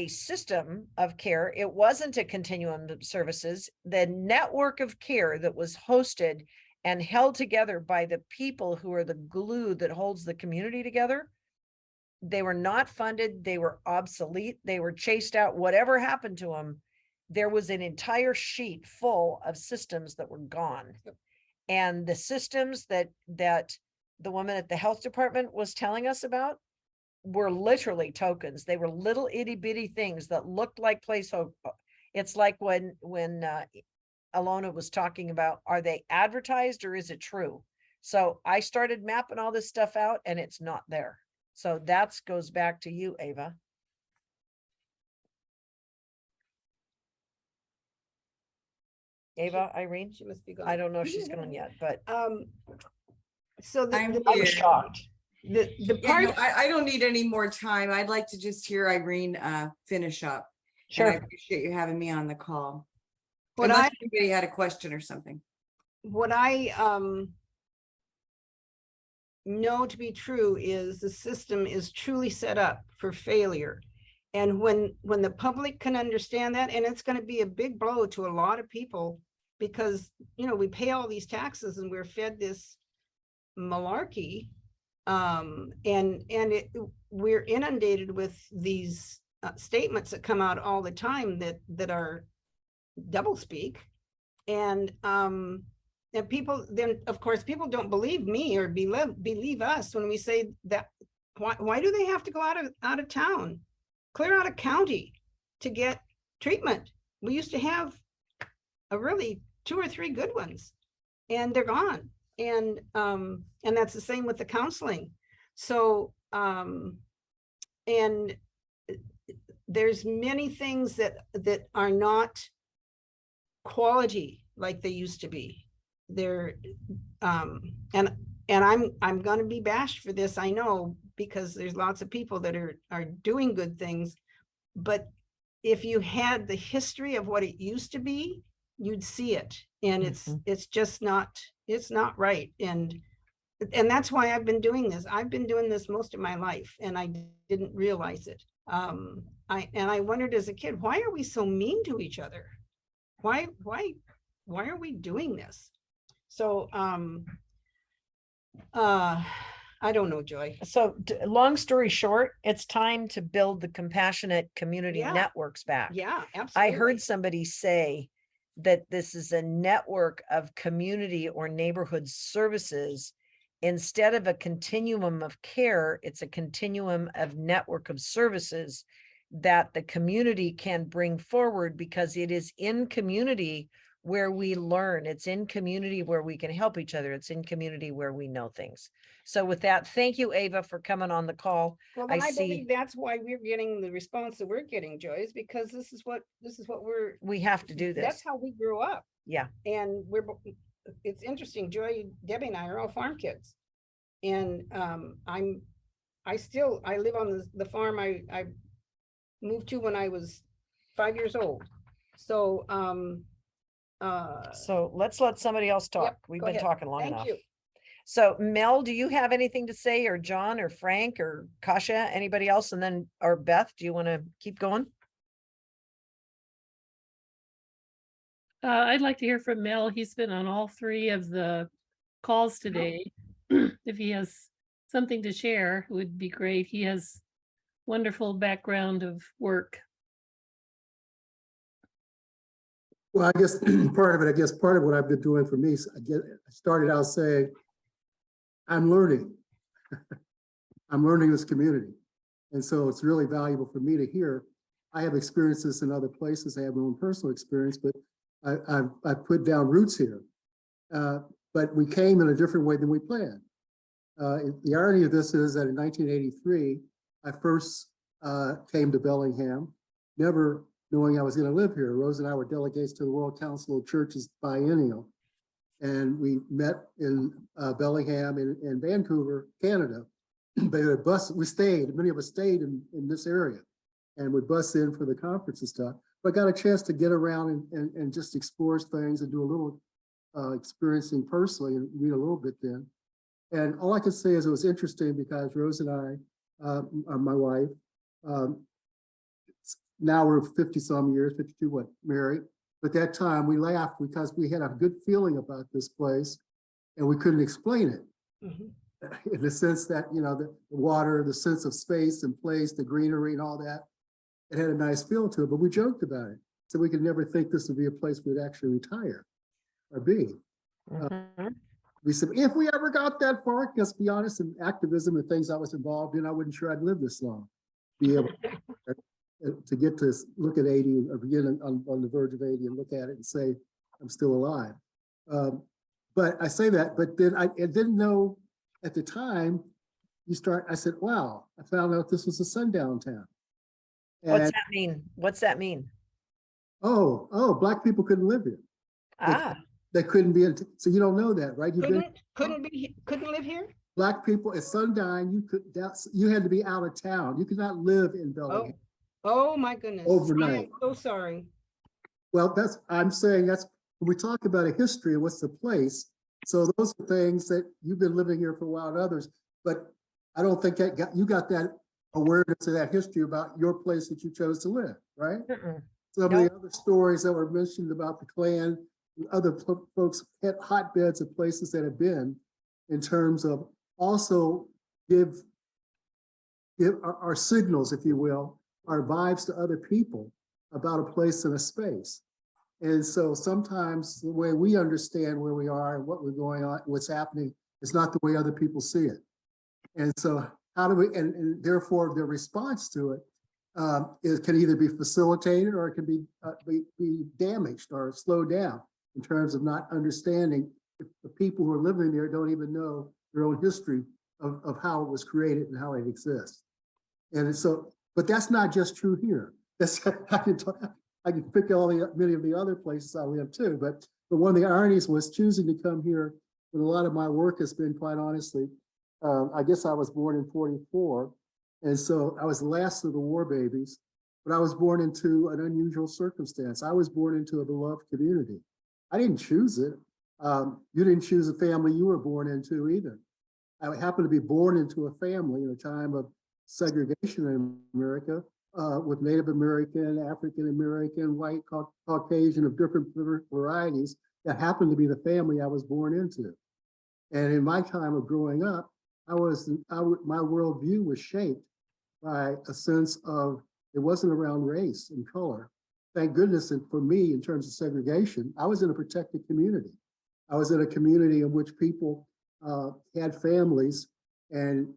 system of care. It wasn't a continuum of services. The network of care that was hosted and held together by the people who are the glue that holds the community together. They were not funded. They were obsolete. They were chased out. Whatever happened to them, there was an entire sheet full of systems that were gone. And the systems that the woman at the health department was telling us about were literally tokens. They were little itty bitty things that looked like placeholder. It's like when Alona was talking about, are they advertised or is it true? So I started mapping all this stuff out and it's not there. So that goes back to you, Ava. Ava, Irene? She must be gone. I don't know if she's gone yet, but So I'm the I was here. shocked. the Yeah, part, no, I don't need any more time. I'd like to just hear Irene finish up. And I Sure. appreciate you having me on the call. what Unless I anybody had a question or something. what I know to be true is the system is truly set up for failure. And when the public can understand that, and it's going to be a big blow to a lot of people because, we pay all these taxes and we're fed this malarkey. We're inundated with these statements that come out all the time that are doublespeak. And people, then of course, people don't believe me or believe us when we say that. Why do they have to go out of town, clear out of county to get treatment? We used to have a really 2 or 3 good ones, and they're gone. And that's the same with the counseling. So and there's many things that are not quality like they used to be. They're and I'm going to be bashed for this, I know, because there's lots of people that are doing good things, but if you had the history of what it used to be, you'd see it. And it's just not, it's not right. And that's why I've been doing this. I've been doing this most of my life and I didn't realize it. I wondered as a kid, why are we so mean to each other? Why are we doing this? So I don't know, Joy. So long story short, it's time to build the compassionate community Yeah. networks back. Yeah, I absolutely. heard somebody say that this is a network of community or neighborhood services. instead of a continuum of care, it's a continuum of network of services that the community can bring forward, because it is in community where we learn. It's in community where we can help each other. It's in community where we know things. So with that, thank you, Ava, for coming on the call. Well, I then I see believe that's why we're getting the response that we're getting, Joy, is because this is what we have to do that's this. how we grew up. Yeah. And it's interesting, Joy, Debbie and I are all farm kids. And I live on the farm I moved to when I was 5 years old. So So let's let somebody else talk. yep, We've go been ahead. talking long Thank enough. you. So Mel, do you have anything to say, or John or Frank or Kasha, anybody else? And then, or Beth, do you want to keep going? I'd like to hear from Mel. He's been on all three of the calls today. If he has something to share, it would be great. He has wonderful background of work. Well, I guess part of what I've been doing for me is I started out saying, I'm learning. I'm learning this community. And so it's really valuable for me to hear. I have experiences in other places. I have my own personal experience, but I've put down roots here. But we came in a different way than we planned. The irony of this is that in 1983, I first came to Bellingham, never knowing I was going to live here. Rose and I were delegates to the World Council of Churches Biennial. And we met in Bellingham in Vancouver, Canada. We stayed, many of us stayed in this area and would bus in for the conference and stuff. But I got a chance to get around and just explore things and do a little experiencing personally and read a little bit then. And all I can say is it was interesting because Rose and I, my wife, now we're 50 some years, 52, married. But that time we laughed because we had a good feeling about this place and we couldn't explain it. In the sense that, you know, the water, the sense of space and place, the greenery and all that, it had a nice feel to it, but we joked about it. So we could never think this would be a place we'd actually retire or be. We said, if we ever got that far, let's be honest, in activism and things I was involved in, I wasn't sure I'd live this long. Be able to get to look at 80 or begin on the verge of 80 and look at it and say, I'm still alive. But I say that, but then I didn't know at the time I said, wow, I found out this was a sundown town. And, What's that mean? What's that mean? Oh, Black people couldn't live here. They couldn't be, so you don't know that, right? Couldn't live here? Black people at sundown, you had to be out of town. You could not live in Bellingham. Oh my goodness. Overnight. I'm so sorry. Well, I'm saying when we talk about a history and what's the place. So those are things that you've been living here for a while and others, but I don't think you got that awareness of that history about your place that you chose to live, right? Some of the other stories that were mentioned about the Klan, other folks had hotbeds of places that have been in terms of also give our signals, if you will, our vibes to other people about a place and a space. And so sometimes the way we understand where we are and what we're going on, what's happening, is not the way other people see it. And so how do we, and therefore the response to it, it can either be facilitated or it can be damaged or slowed down in terms of not understanding if the people who are living there don't even know their own history of how it was created and how it exists. And so, but that's not just true here. That's I can pick many of the other places I live too, but one of the ironies was choosing to come here when a lot of my work has been, quite honestly, I guess I was born in 44. And so I was the last of the war babies, but I was born into an unusual circumstance. I was born into a beloved community. I didn't choose it. You didn't choose the family you were born into either. I happened to be born into a family in a time of segregation in America, with Native American, African American, white, Caucasian of different varieties that happened to be the family I was born into. And in my time of growing up, my worldview was shaped by a sense of, it wasn't around race and color. Thank goodness, and for me, in terms of segregation, I was in a protected community. I was in a community in which people had families, and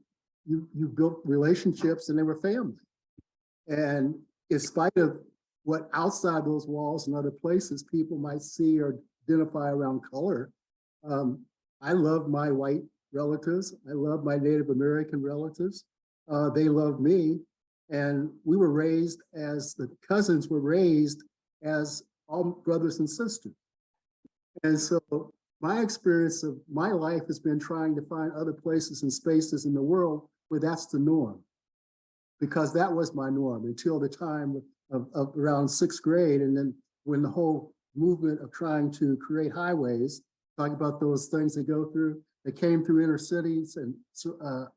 you built relationships, and they were family. And in spite of what outside those walls and other places people might see or identify around color, I love my white relatives. I love my Native American relatives. They love me. And we were raised as the cousins were raised as all brothers and sisters. And so my experience of my life has been trying to find other places and spaces in the world where that's the norm, because that was my norm until the time of around sixth grade. And then when the whole movement of trying to create highways, talking about those things that go through, that came through inner cities and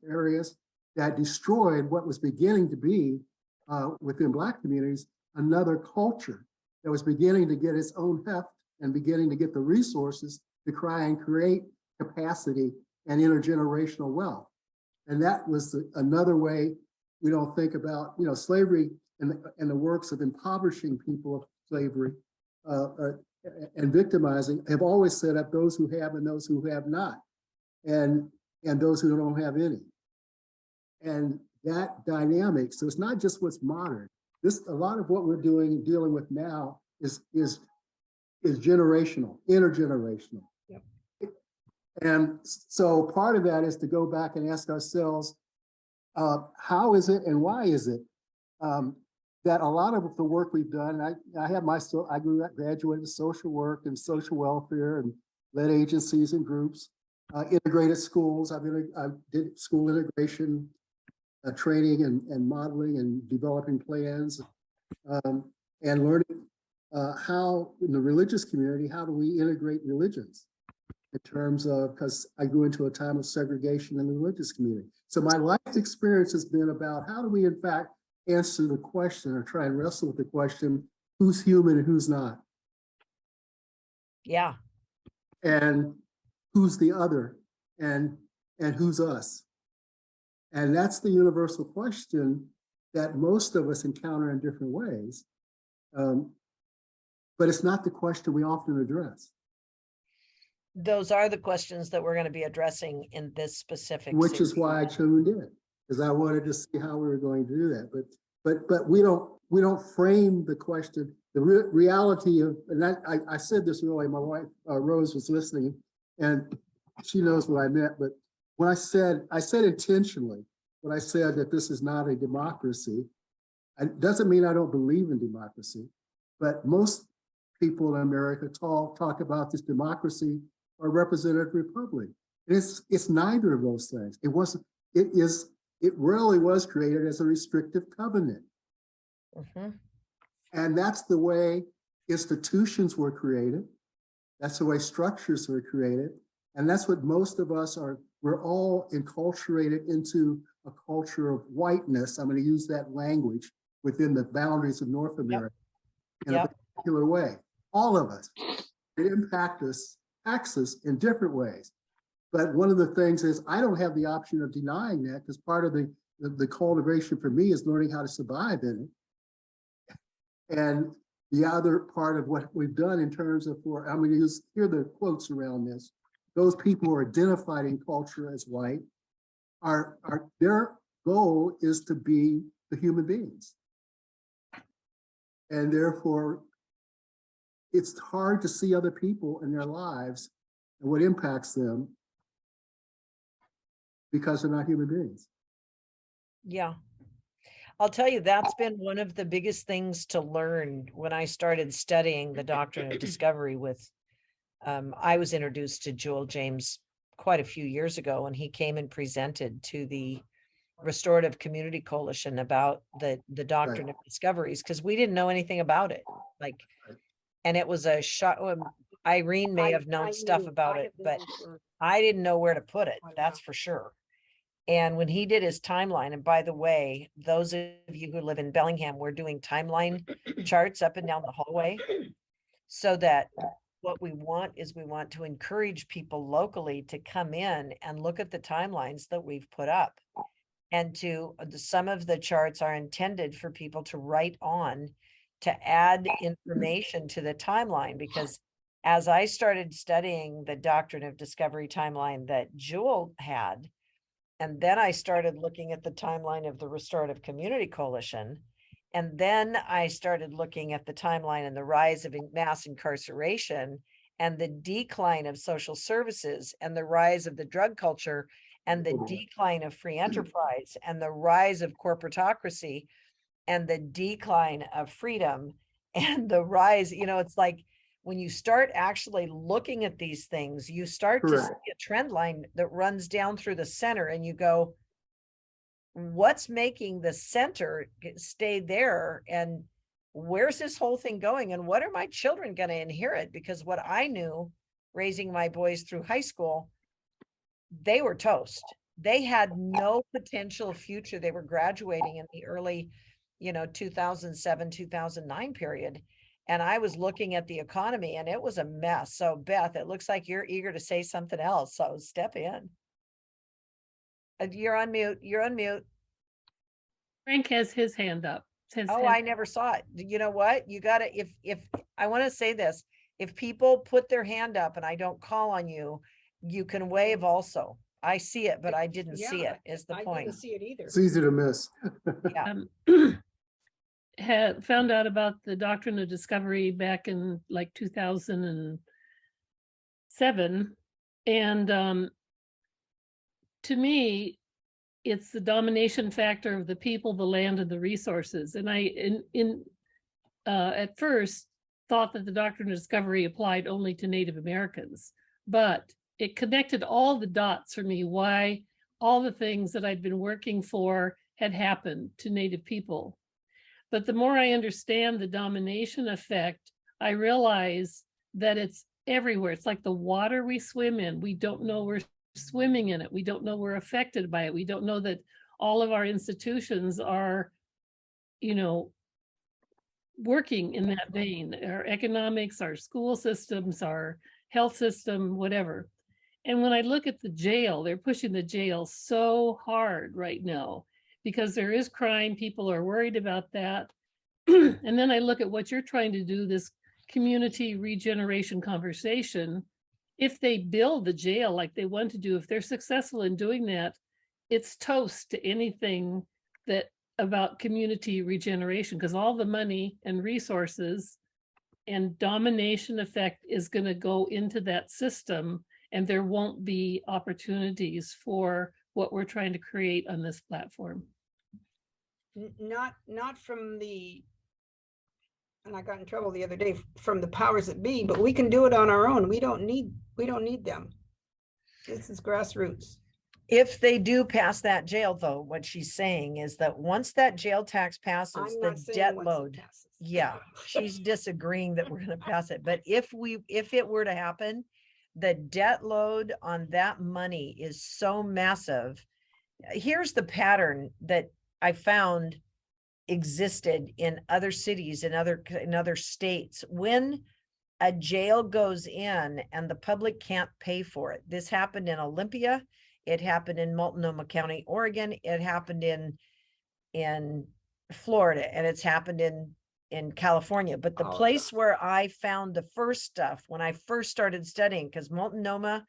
areas that destroyed what was beginning to be within Black communities, another culture that was beginning to get its own heft and beginning to get the resources to try and create capacity and intergenerational wealth. And that was another way we don't think about, slavery and the works of impoverishing people of slavery and victimizing have always set up those who have and those who have not, and those who don't have any. And that dynamic, so it's not just what's modern. A lot of what we're doing and dealing with now is generational, intergenerational. Yep. And so part of that is to go back and ask ourselves, how is it and why is it that a lot of the work we've done, I graduated social work and social welfare and led agencies and groups, integrated schools. I did school integration training and modeling and developing plans and learning how in the religious community, how do we integrate religions in terms of, because I grew into a time of segregation in the religious community. So my life experience has been about how do we in fact answer the question or try and wrestle with the question, who's human and who's not? Yeah. And who's the other and who's us? And that's the universal question that most of us encounter in different ways. But it's not the question we often address. Those are the questions that we're going to be addressing in this specific Which series. is why I tuned in, because I wanted to see how we were going to do that. But we don't frame the question. The reality of, and I said this earlier, my wife Rose was listening, and she knows what I meant. But when I said intentionally, when I said that this is not a democracy, it doesn't mean I don't believe in democracy, but most people in America talk about this democracy or representative republic. It's neither of those things. It rarely was created as a restrictive covenant. Mm-hmm. And that's the way institutions were created. That's the way structures were created. And that's what most of us are. We're all enculturated into a culture of whiteness. I'm going to use that language within the boundaries of North America in a particular way. All of us. It impacts us in different ways. But one of the things is I don't have the option of denying that, because part of the cultivation for me is learning how to survive in it. And the other part of what we've done in terms of, I'm going to use here the quotes around this. Those people who are identified in culture as white their goal is to be the human beings. And therefore, it's hard to see other people in their lives and what impacts them because they're not human beings. Yeah. I'll tell you, that's been one of the biggest things to learn when I started studying the doctrine of discovery with, I was introduced to Joel James quite a few years ago, and he came and presented to the Restorative Community Coalition about the doctrine of discoveries, because we didn't know anything about it. And it was a shock. Irene may have known stuff about it, but I didn't know where to put it. That's for sure. And when he did his timeline, and by the way, those of you who live in Bellingham, we're doing timeline charts up and down the hallway, so that what we want is we want to encourage people locally to come in and look at the timelines that we've put up. And some of the charts are intended for people to write on to add information to the timeline, because as I started studying the doctrine of discovery timeline that Jewel had, and then I started looking at the timeline of the Restorative Community Coalition, and then I started looking at the timeline and the rise of mass incarceration and the decline of social services and the rise of the drug culture and the decline of free enterprise and the rise of corporatocracy and the decline of freedom and the rise, it's like when you start actually looking at these things, you start to see a trend line that runs down through the center and you go, what's making the center stay there? And where's this whole thing going? And what are my children going to inherit? Because what I knew raising my boys through high school, they were toast. They had no potential future. They were graduating in the early, 2007, 2009 period. And I was looking at the economy and it was a mess. So Beth, it looks like you're eager to say something else. So step in. You're on mute. You're on mute. Frank has his hand up. I never saw it. You know what? You gotta, if I want to say this, if people put their hand up and I don't call on you, you can wave also. I see it, but I didn't see it is the I point. didn't see it either. It's easy to miss. Yeah. Had found out about the doctrine of discovery back in like 2007. And to me, it's the domination factor of the people, the land, and the resources. And I, at first, thought that the doctrine of discovery applied only to Native Americans, but it connected all the dots for me, why all the things that I'd been working for had happened to Native people. But the more I understand the domination effect, I realize that it's everywhere. It's like the water we swim in. We don't know we're swimming in it. We don't know we're affected by it. We don't know that all of our institutions are, working in that vein. Our economics, our school systems, our health system, whatever. And when I look at the jail, they're pushing the jail so hard right now because there is crime. People are worried about that. And then I look at what you're trying to do, this community regeneration conversation. If they build the jail like they want to do, if they're successful in doing that, it's toast to anything that about community regeneration, because all the money and resources and domination effect is going to go into that system, and there won't be opportunities for what we're trying to create on this platform. Not from the, and I got in trouble the other day from the powers that be, but we can do it on our own. We don't need them. This is grassroots. If they do pass that jail, though, what she's saying is that once that jail tax passes, I'm the not saying debt once it load. passes. Yeah, she's disagreeing that we're going to pass it. But if it were to happen, the debt load on that money is so massive. Here's the pattern that I found existed in other cities, in other states. When a jail goes in and the public can't pay for it. This happened in Olympia. It happened in Multnomah County, Oregon. It happened in Florida, and it's happened in California. But the place where I found the first stuff when I first started studying, because Multnomah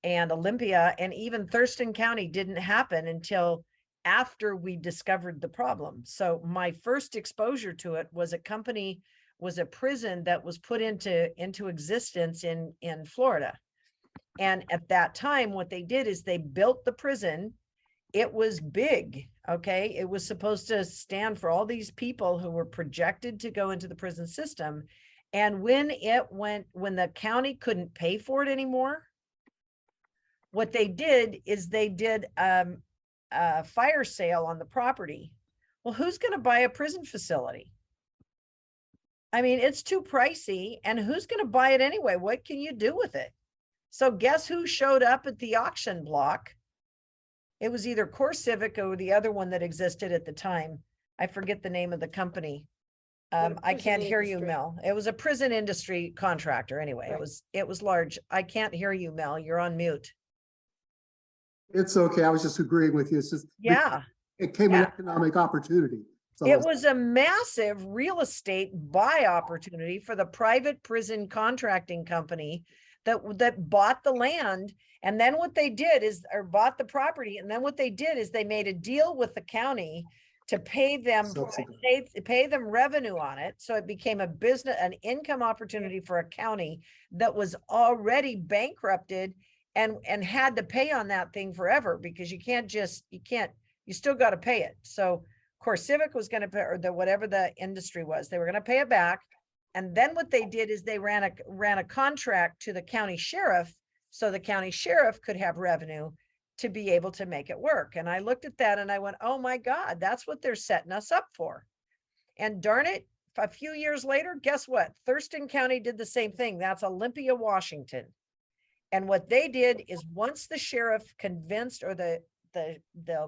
and Olympia and even Thurston County didn't happen until after we discovered the problem. So my first exposure to it was a prison that was put into existence in Florida. And at that time, what they did is they built the prison. It was big. Okay. It was supposed to stand for all these people who were projected to go into the prison system. And when the county couldn't pay for it anymore, what they did is they did a fire sale on the property. Well, who's going to buy a prison facility? I mean, it's too pricey, and who's going to buy it anyway? What can you do with it? So guess who showed up at the auction block? It was either Core Civic or the other one that existed at the time. I forget the name of the company. I can't hear you, Mel. It was a prison industry contractor. Anyway, right. It was large. I can't hear you, Mel. You're on mute. It's okay. I was just agreeing with you. It's just, yeah. It came an economic opportunity. So It was a massive real estate buy opportunity for the private prison contracting company that bought the land. And then what they did is, or bought the property. And then what they did is they made a deal with the county to pay them, Subsidy. pay them revenue on it. So it became a business, an income opportunity for a county that was already bankrupted and had to pay on that thing forever, because you still got to pay it. So CoreCivic was going to pay, or whatever the industry was, they were going to pay it back. And then what they did is they ran a contract to the county sheriff, so the county sheriff could have revenue to be able to make it work. And I looked at that and I went, oh my God, that's what they're setting us up for. And darn it, a few years later, guess what? Thurston County did the same thing. That's Olympia, Washington. And what they did is, once the sheriff convinced, or the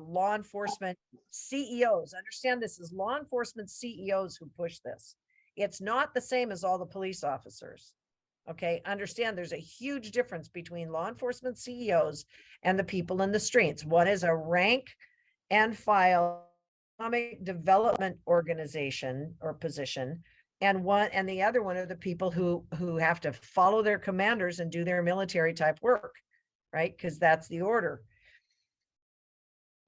law enforcement CEOs, understand this is law enforcement CEOs who push this. It's not the same as all the police officers. Okay, understand there's a huge difference between law enforcement CEOs and the people in the streets. One is a rank and file economic development organization or position, and the other one are the people who have to follow their commanders and do their military type work, right? Because that's the order.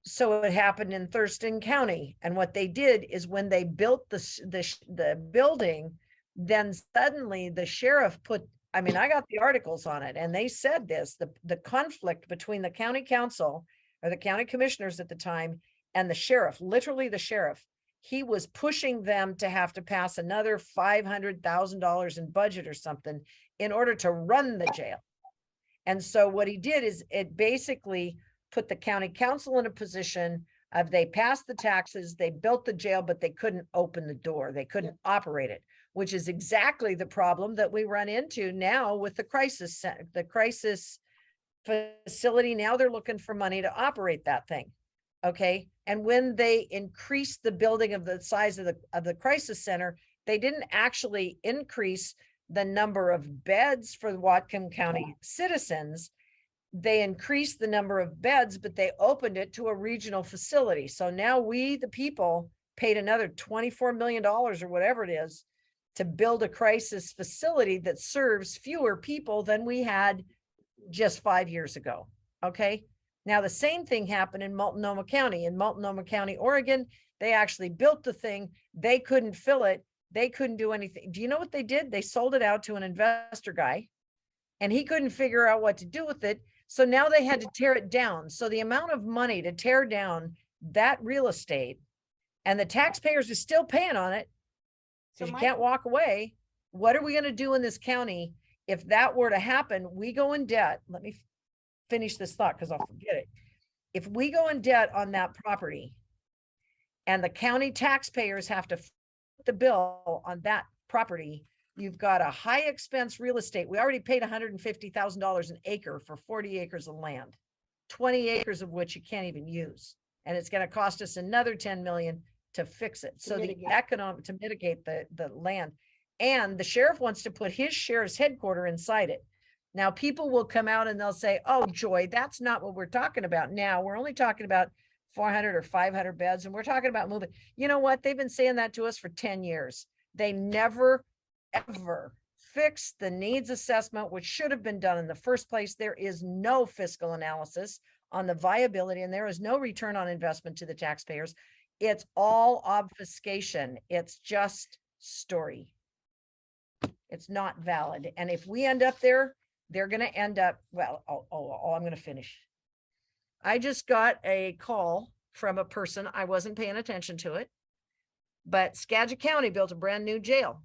So it happened in Thurston County. And what they did is, when they built the building, then suddenly the sheriff I got the articles on it, and they said this, the conflict between the county council, or the county commissioners at the time, and the sheriff, literally the sheriff, he was pushing them to have to pass another $500,000 in budget or something in order to run the jail. And so what he did is, it basically put the county council in a position of, they passed the taxes, they built the jail, but they couldn't open the door. They couldn't operate it, which is exactly the problem that we run into now with the crisis facility. Now they're looking for money to operate that thing. Okay. And when they increased the building of the size of the crisis center, they didn't actually increase the number of beds for the Whatcom County citizens. They increased the number of beds, but they opened it to a regional facility. So now we, the people, paid another $24 million or whatever it is to build a crisis facility that serves fewer people than we had just 5 years ago. Okay. Now the same thing happened in Multnomah County. In Multnomah County, Oregon, they actually built the thing. They couldn't fill it. They couldn't do anything. Do you know what they did? They sold it out to an investor guy, and he couldn't figure out what to do with it. So now they had to tear it down. So the amount of money to tear down that real estate, and the taxpayers are still paying on it, So because you my can't walk away. What are we going to do in this county if that were to happen? We go in debt. Let me finish this thought, because I'll forget it. If we go in debt on that property, and the county taxpayers have to foot the bill on that property, you've got a high expense real estate. We already paid $150,000 an acre for 40 acres of land, 20 acres of which you can't even use. And it's going to cost us another 10 million to fix it. So the economic, to mitigate the land, and the sheriff wants to put his sheriff's headquarters inside it. Now people will come out and they'll say, oh, Joy, that's not what we're talking about now. We're only talking about 400 or 500 beds. And we're talking about moving. You know what? They've been saying that to us for 10 years. They never, ever fixed the needs assessment, which should have been done in the first place. There is no fiscal analysis on the viability, and there is no return on investment to the taxpayers. It's all obfuscation. It's just story. It's not valid. And if we end up there, they're going to end up, well, I'm going to finish. I just got a call from a person. I wasn't paying attention to it, but Skagit County built a brand new jail.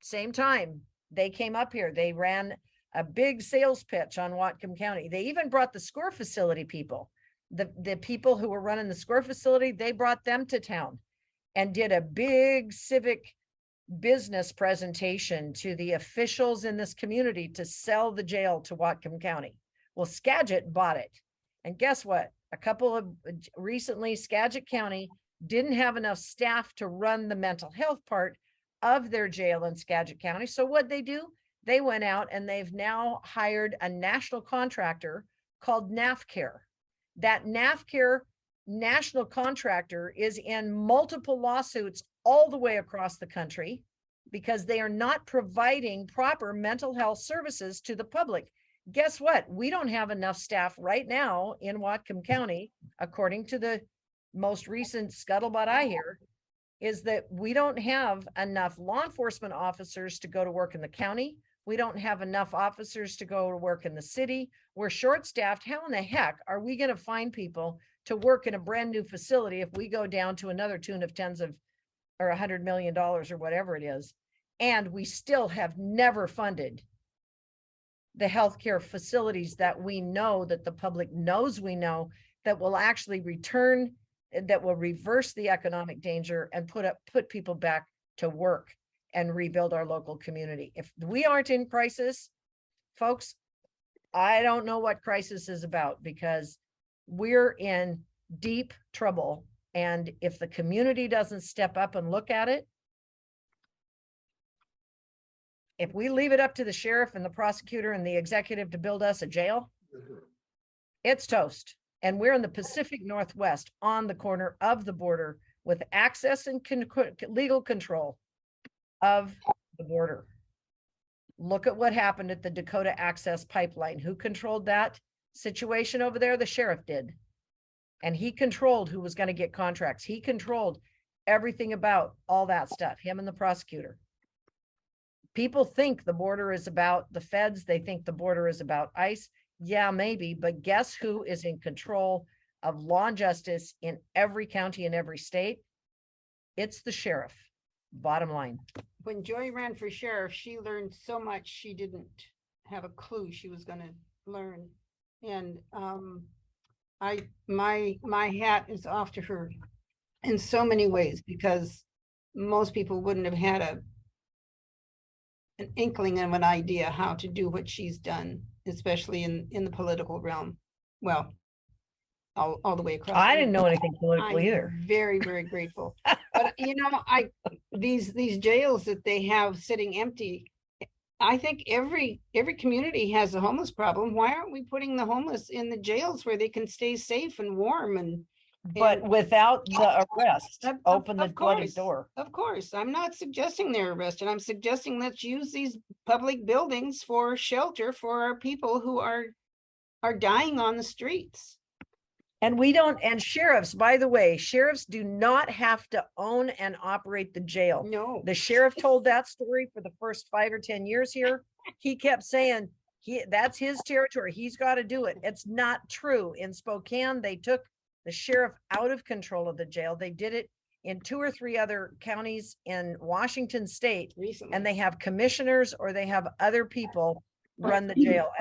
Same time they came up here, they ran a big sales pitch on Whatcom County. They even brought the SCORE facility people, the people who were running the SCORE facility, they brought them to town and did a big civic business presentation to the officials in this community to sell the jail to Whatcom County. Well, Skagit bought it. And guess what? Recently, Skagit County didn't have enough staff to run the mental health part of their jail in Skagit County. So what they do, they went out and they've now hired a national contractor called NAFCare. That NAFCare national contractor is in multiple lawsuits all the way across the country because they are not providing proper mental health services to the public. Guess what? We don't have enough staff right now in Whatcom County, according to the most recent scuttlebutt I hear, is that we don't have enough law enforcement officers to go to work in the county. We don't have enough officers to go to work in the city. We're short-staffed. How in the heck are we going to find people to work in a brand new facility if we go down to another tune of tens of or $100 million or whatever it is? And we still have never funded the healthcare facilities that we know, that the public knows we know, that will actually return, that will reverse the economic danger and put people back to work and rebuild our local community. If we aren't in crisis, folks, I don't know what crisis is about, because we're in deep trouble. And if the community doesn't step up and look at it, if we leave it up to the sheriff and the prosecutor and the executive to build us a jail, it's toast. And we're in the Pacific Northwest on the corner of the border with access and legal control of the border. Look at what happened at the Dakota Access Pipeline. Who controlled that situation over there? The sheriff did. And he controlled who was going to get contracts. He controlled everything about all that stuff, him and the prosecutor. People think the border is about the feds. They think the border is about ICE. Yeah, maybe, but guess who is in control of law and justice in every county in every state? It's the sheriff. Bottom line. When Joy ran for sheriff, she learned so much she didn't have a clue she was going to learn. And my hat is off to her in so many ways, because most people wouldn't have had an inkling of an idea how to do what she's done, especially in the political realm. Well, all the way across. I didn't know anything political I'm either. very, very grateful. But you know, these jails that they have sitting empty, I think every community has a homeless problem. Why aren't we putting the homeless in the jails where they can stay safe and warm But without the arrest, open the of bloody course, door. Of course, I'm not suggesting they're arrested. I'm suggesting let's use these public buildings for shelter for our people who are dying on the streets. And we don't, and sheriffs, by the way, sheriffs do not have to own and operate the jail. No. The sheriff told that story for the first 5 or 10 years here. He kept saying that's his territory. He's got to do it. It's not true. In Spokane, they took the sheriff out of control of the jail. They did it in 2 or 3 other counties in Washington state, Recently. and they have commissioners or they have other people run the jail.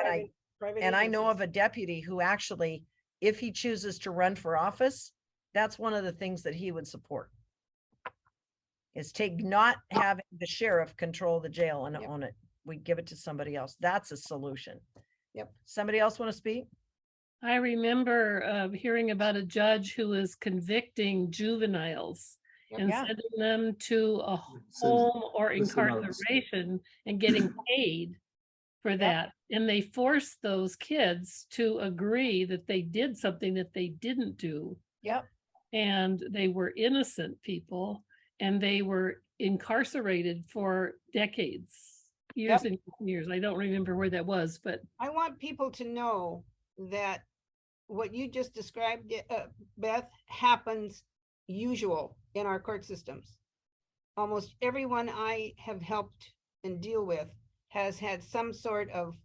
And I know of a deputy who actually, if he chooses to run for office, that's one of the things that he would support, is not having the sheriff control the jail and own it. We give it to somebody else. That's a solution. Yep. Somebody else want to speak? I remember hearing about a judge who was convicting juveniles and Yeah. sending them to a home or incarceration and getting paid for that. And they forced those kids to agree that they did something that they didn't do. Yep. And they were innocent people, and they were incarcerated for decades, years and years. I don't remember where that was, but I want people to know that what you just described, Beth, happens usual in our court systems. Almost everyone I have helped and deal with has had some sort of,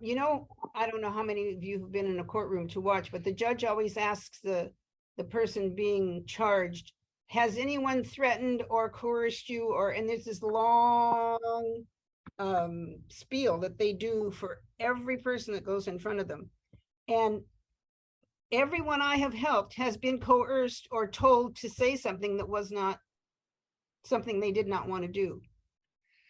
you know, I don't know how many of you have been in a courtroom to watch, but the judge always asks the person being charged, has anyone threatened or coerced you? And there's this long spiel that they do for every person that goes in front of them. And everyone I have helped has been coerced or told to say something that was not something they did not want to do.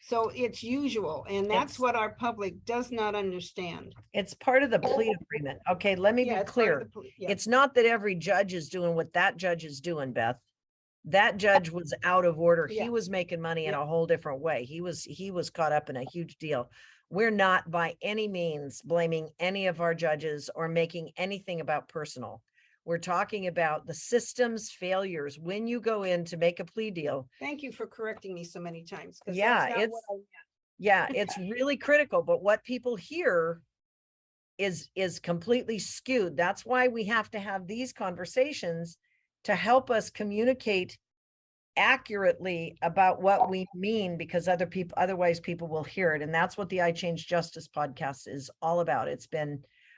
So it's usual, and that's what our public does not understand. It's part of the plea agreement. Okay, let me be clear. It's not that every judge is doing what that judge is doing, Beth. That judge was out of order. He was making money in a whole different way. He was caught up in a huge deal. We're not by any means blaming any of our judges or making anything about personal. We're talking about the system's failures when you go in to make a plea deal. Thank you for correcting me so many times. 'Cause Yeah, that's not what it's- I meant. Yeah, it's really critical, but what people hear is completely skewed. That's why we have to have these conversations to help us communicate accurately about what we mean, because otherwise people will hear it. And that's what the I Change Justice podcast is all about.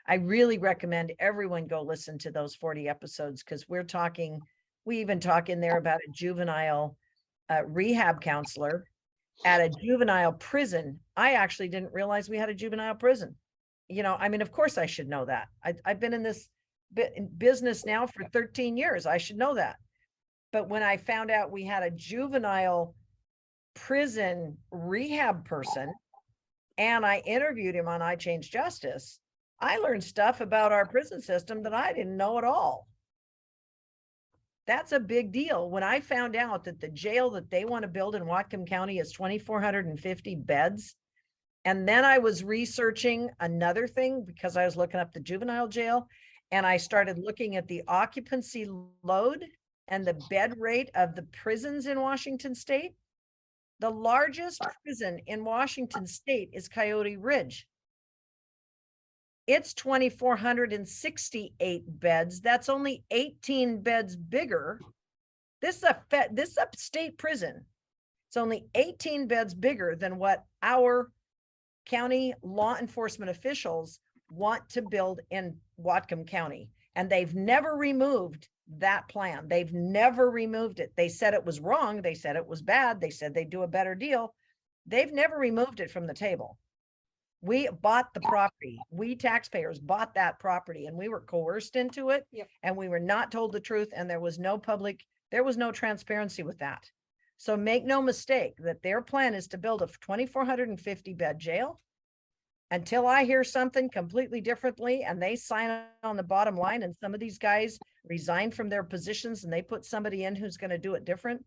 I really recommend everyone go listen to those 40 episodes, because we even talk in there about a juvenile rehab counselor at a juvenile prison. I actually didn't realize we had a juvenile prison. I mean, of course I should know that. I've been in this business now for 13 years. I should know that. But when I found out we had a juvenile prison rehab person and I interviewed him on I Change Justice, I learned stuff about our prison system that I didn't know at all. That's a big deal. When I found out that the jail that they want to build in Whatcom County is 2,450 beds, and then I was researching another thing because I was looking up the juvenile jail, and I started looking at the occupancy load and the bed rate of the prisons in Washington State. The largest prison in Washington State is Coyote Ridge. It's 2,468 beds. That's only 18 beds bigger. This is a state prison. It's only 18 beds bigger than what our county law enforcement officials want to build in Whatcom County. And they've never removed that plan. They've never removed it. They said it was wrong. They said it was bad. They said they'd do a better deal. They've never removed it from the table. We bought the property. We taxpayers bought that property, and we were coerced into it. Yep. And we were not told the truth, and there was no transparency with that. So make no mistake that their plan is to build a 2,450 bed jail. Until I hear something completely differently and they sign on the bottom line, and some of these guys resign from their positions and they put somebody in who's going to do it different,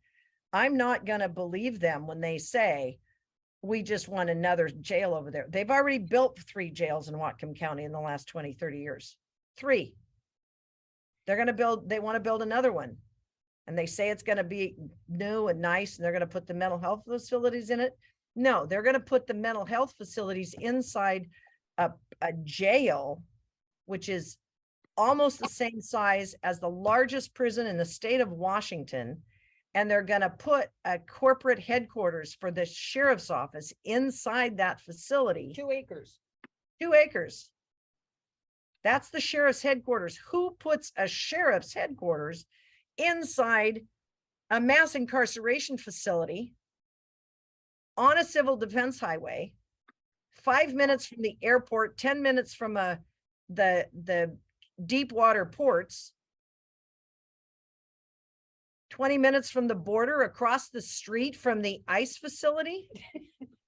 I'm not going to believe them when they say, we just want another jail over there. They've already built 3 jails in Whatcom County in the last 20, 30 years. 3. They want to build another one. And they say it's going to be new and nice, and they're going to put the mental health facilities in it. No, they're going to put the mental health facilities inside a jail, which is almost the same size as the largest prison in the state of Washington. And they're going to put a corporate headquarters for the sheriff's office inside that facility. 2 acres. 2 acres. That's the sheriff's headquarters. Who puts a sheriff's headquarters inside a mass incarceration facility on a civil defense highway, 5 minutes from the airport, 10 minutes from the deep water ports, 20 minutes from the border, across the street from the ICE facility?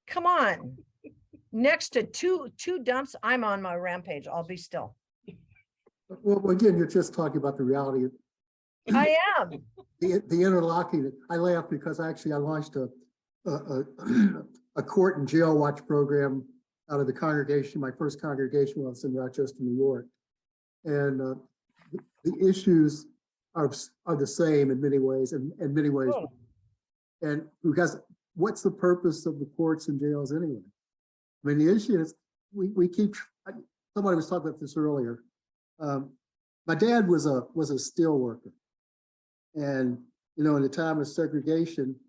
Come on. Next to two dumps. I'm on my rampage. I'll be still. Well, again, you're just talking about the reality. I am. The interlocking. I laugh because I launched a court and jail watch program out of the congregation. My first congregation was in Rochester, New York. And the issues are the same in many ways, and in many ways. Oh. And because what's the purpose of the courts and jails anyway? I mean, the issue is we keep, somebody was talking about this earlier. My dad was a steel worker. And, in the time of segregation,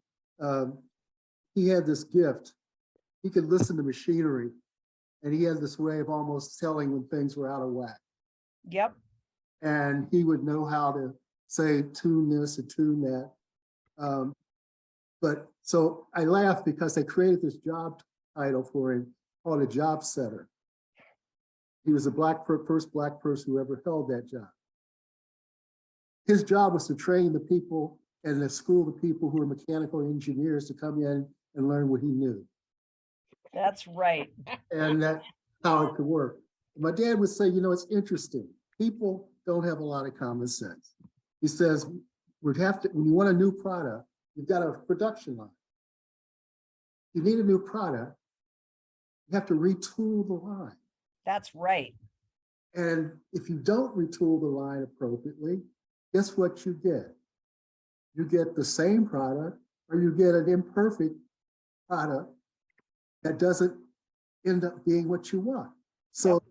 he had this gift. He could listen to machinery, and he had this way of almost telling when things were out of whack. Yep. And he would know how to say, tune this and tune that. But so I laugh because they created this job title for him called a job setter. He was the first black person who ever held that job. His job was to train the people and to school the people who were mechanical engineers to come in and learn what he knew. That's right. And that's how it could work. My dad would say, it's interesting. People don't have a lot of common sense. He says, when you want a new product, you've got a production line. You need a new product, you have to retool the line. That's right. And if you don't retool the line appropriately, guess what you get? You get the same product, or you get an imperfect product that doesn't end up being what you want. So,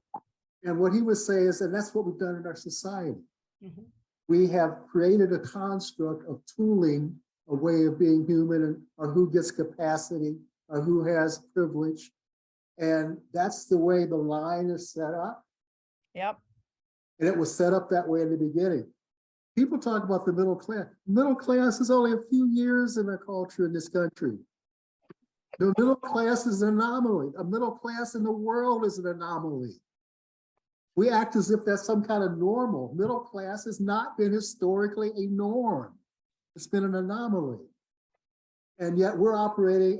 and what he was saying is, and that's what we've done in our society. Mhm. We have created a construct of tooling a way of being human, or who gets capacity, or who has privilege. And that's the way the line is set up. Yep. And it was set up that way in the beginning. People talk about the middle class. Middle class is only a few years in the culture in this country. The middle class is an anomaly. A middle class in the world is an anomaly. We act as if that's some kind of normal. Middle class has not been historically a norm. It's been an anomaly. And yet we're operating,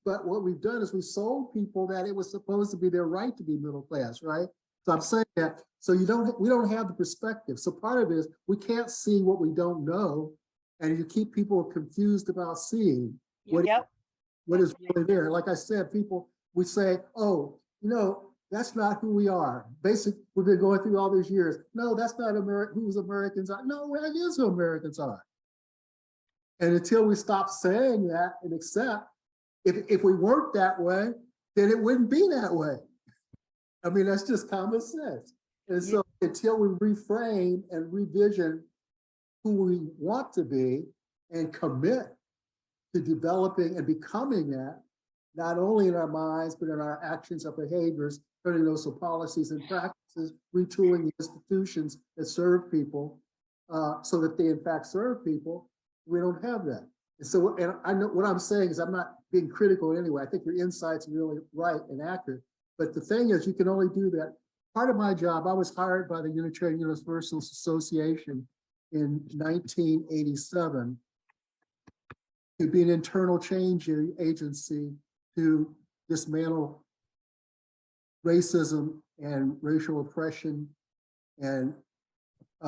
but what we've done is we sold people that it was supposed to be their right to be middle class, right? So I'm saying that, so we don't have the perspective. So part of it is we can't see what we don't know. And you keep people confused about seeing Yep. what is really there. Like I said, we say, oh, that's not who we are. Basically, we've been going through all these years. No, that's not who Americans are. No, that is who Americans are. And until we stop saying that and accept, if we weren't that way, then it wouldn't be that way. I mean, that's just common sense. And so until we reframe and revision who we want to be and commit to developing and becoming that, not only in our minds, but in our actions and behaviors, turning those to policies and practices, retooling the institutions that serve people so that they in fact serve people, we don't have that. And so, and I know what I'm saying is I'm not being critical in any way. I think your insights are really right and accurate. But the thing is, you can only do that. Part of my job, I was hired by the Unitarian Universalist Association in 1987 to be an internal change agency to dismantle racism and racial oppression and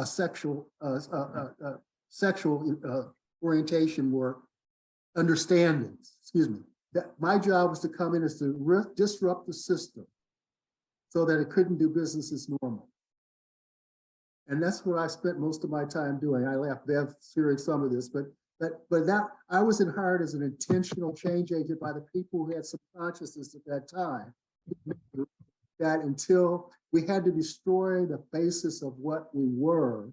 sexual orientation work, understandings, excuse me. That my job was to come in as to disrupt the system so that it couldn't do business as normal. And that's what I spent most of my time doing. I left Bev hearing some of this, but that I wasn't hired as an intentional change agent by the people who had some consciousness at that time. That until we had to destroy the basis of what we were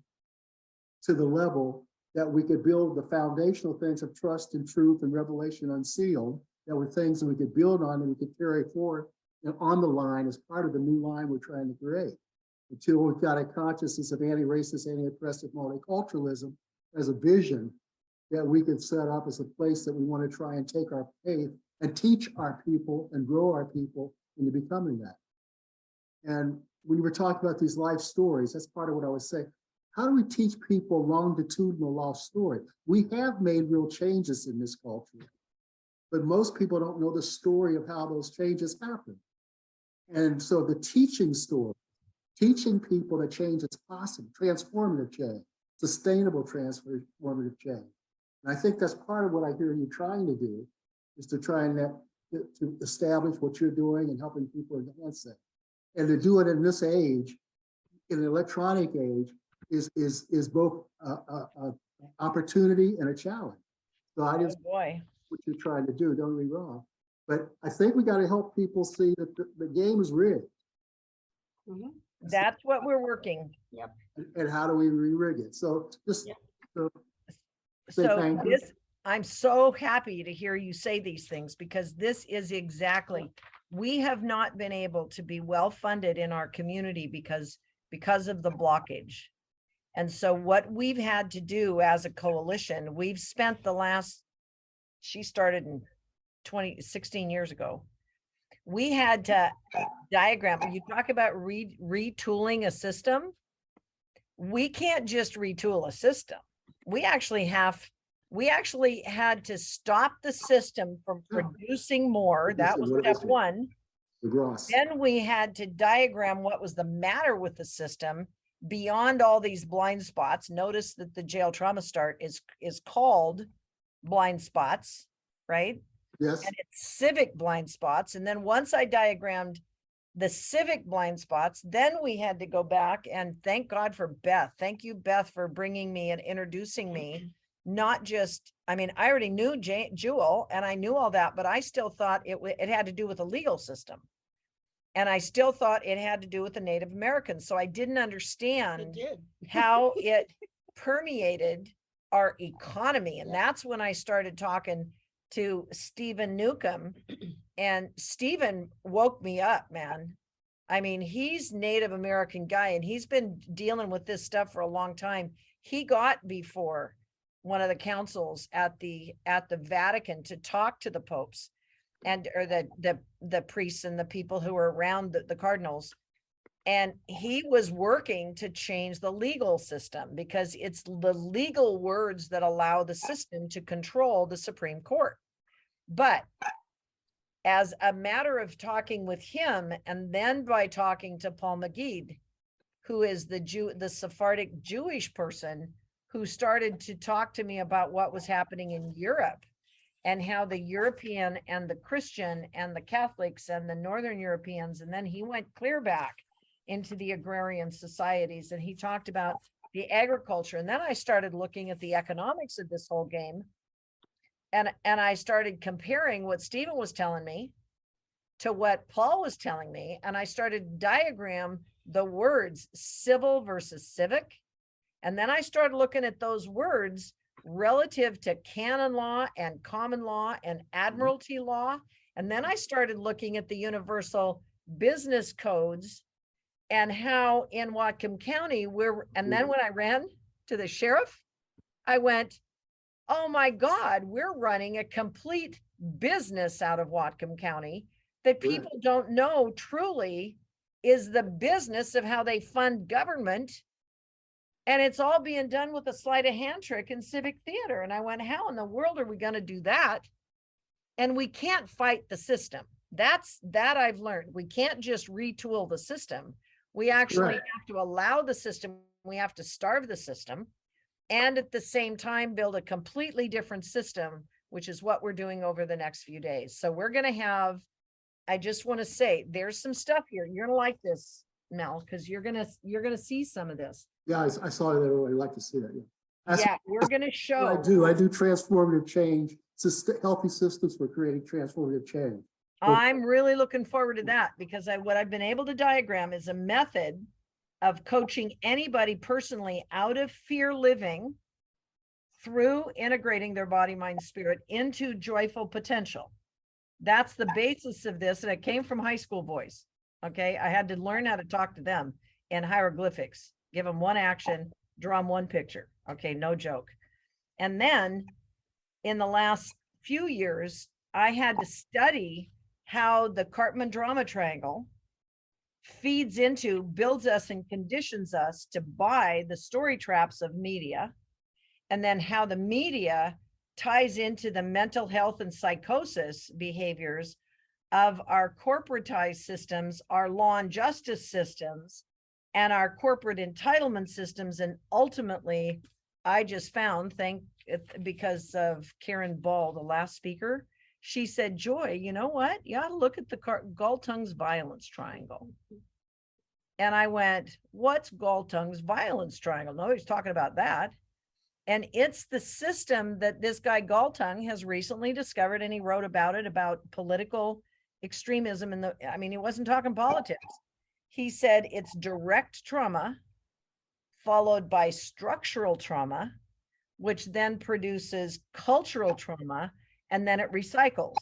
to the level that we could build the foundational things of trust and truth and revelation unsealed, that were things that we could build on and we could carry forward on the line as part of the new line we're trying to create. Until we've got a consciousness of anti-racist, anti-oppressive multiculturalism as a vision that we could set up as a place that we want to try and take our faith and teach our people and grow our people into becoming that. And when we're talking about these life stories, that's part of what I was saying. How do we teach people longitudinal lost story? We have made real changes in this culture, but most people don't know the story of how those changes happen. And so the teaching story, teaching people that change is possible, transformative change, sustainable transformative change. And I think that's part of what I hear you trying to do, is to try and to establish what you're doing and helping people enhance that. And to do it in this age, in an electronic age, is both an opportunity and a challenge. So I just boy. what you're trying to do, don't get me wrong. But I think we got to help people see that the game is rigged. Mhm. That's what we're working. And how do we re-rig it? So just say So thank you. I'm so happy to hear you say these things, because this is exactly, we have not been able to be well funded in our community because of the blockage. And so what we've had to do as a coalition, we've spent the last, she started in 16 years ago. We had to diagram, you talk about retooling a system. We can't just retool a system. We actually had to stop the system from producing more. That was step one. Then we had to diagram what was the matter with the system beyond all these blind spots. Notice that the jail trauma start is called blind spots, right? Yes. And it's civic blind spots. And then once I diagrammed the civic blind spots. Then we had to go back, and thank God for Beth. Thank you, Beth, for bringing me and introducing me. Not just, I mean, I already knew Jewel and I knew all that, but I still thought it had to do with the legal system. And I still thought it had to do with the Native Americans. So I didn't It understand did. how it permeated our economy. And Yeah. that's when I started talking to Stephen Newcomb, and Stephen woke me up, man. I mean, he's Native American guy, and he's been dealing with this stuff for a long time. He got before one of the councils at the Vatican to talk to the popes and or the priests and the people who were around the cardinals. And he was working to change the legal system, because it's the legal words that allow the system to control the Supreme Court. But as a matter of talking with him, and then by talking to Paul McGee, who is the Sephardic Jewish person who started to talk to me about what was happening in Europe, and how the European and the Christian and the Catholics and the Northern Europeans, and then he went clear back into the agrarian societies, and he talked about the agriculture. And then I started looking at the economics of this whole game. And I started comparing what Stephen was telling me to what Paul was telling me. And I started to diagram the words civil versus civic. And then I started looking at those words relative to canon law and common law and admiralty law. And then I started looking at the universal business codes and how in Whatcom County and then when I ran to the sheriff, I went, oh my God, we're running a complete business out of Whatcom County that people don't know truly is the business of how they fund government. And it's all being done with a sleight of hand trick in civic theater. And I went, how in the world are we going to do that? And we can't fight the system. That I've learned. We can't just retool the system. We actually have to allow the system. We have to starve the system. And at the same time, build a completely different system, which is what we're doing over the next few days. So we're going to have, I just want to say, there's some stuff here. You're going to like this, Mel, because you're going to see some of this. Yeah, I saw that earlier. I'd like to see that. Yeah. Yeah, we're going to show. I do transformative change. Healthy systems for creating transformative change. I'm really looking forward to that, because what I've been able to diagram is a method of coaching anybody personally out of fear living through integrating their body, mind, spirit into joyful potential. That's the basis of this. And it came from high school boys. Okay. I had to learn how to talk to them in hieroglyphics, give them one action, draw them one picture. Okay. No joke. And then in the last few years, I had to study how the Cartman drama triangle builds us and conditions us to buy the story traps of media, and then how the media ties into the mental health and psychosis behaviors of our corporatized systems, our law and justice systems, and our corporate entitlement systems. And ultimately, I just found, because of Karen Ball, the last speaker, she said, Joy, you know what? You ought to look at the Galtung's violence triangle. And I went, what's Galtung's violence triangle? Nobody's talking about that. And it's the system that this guy Galtung has recently discovered, and he wrote about it, about political extremism. He wasn't talking politics. He said it's direct trauma followed by structural trauma, which then produces cultural trauma, and then it recycles.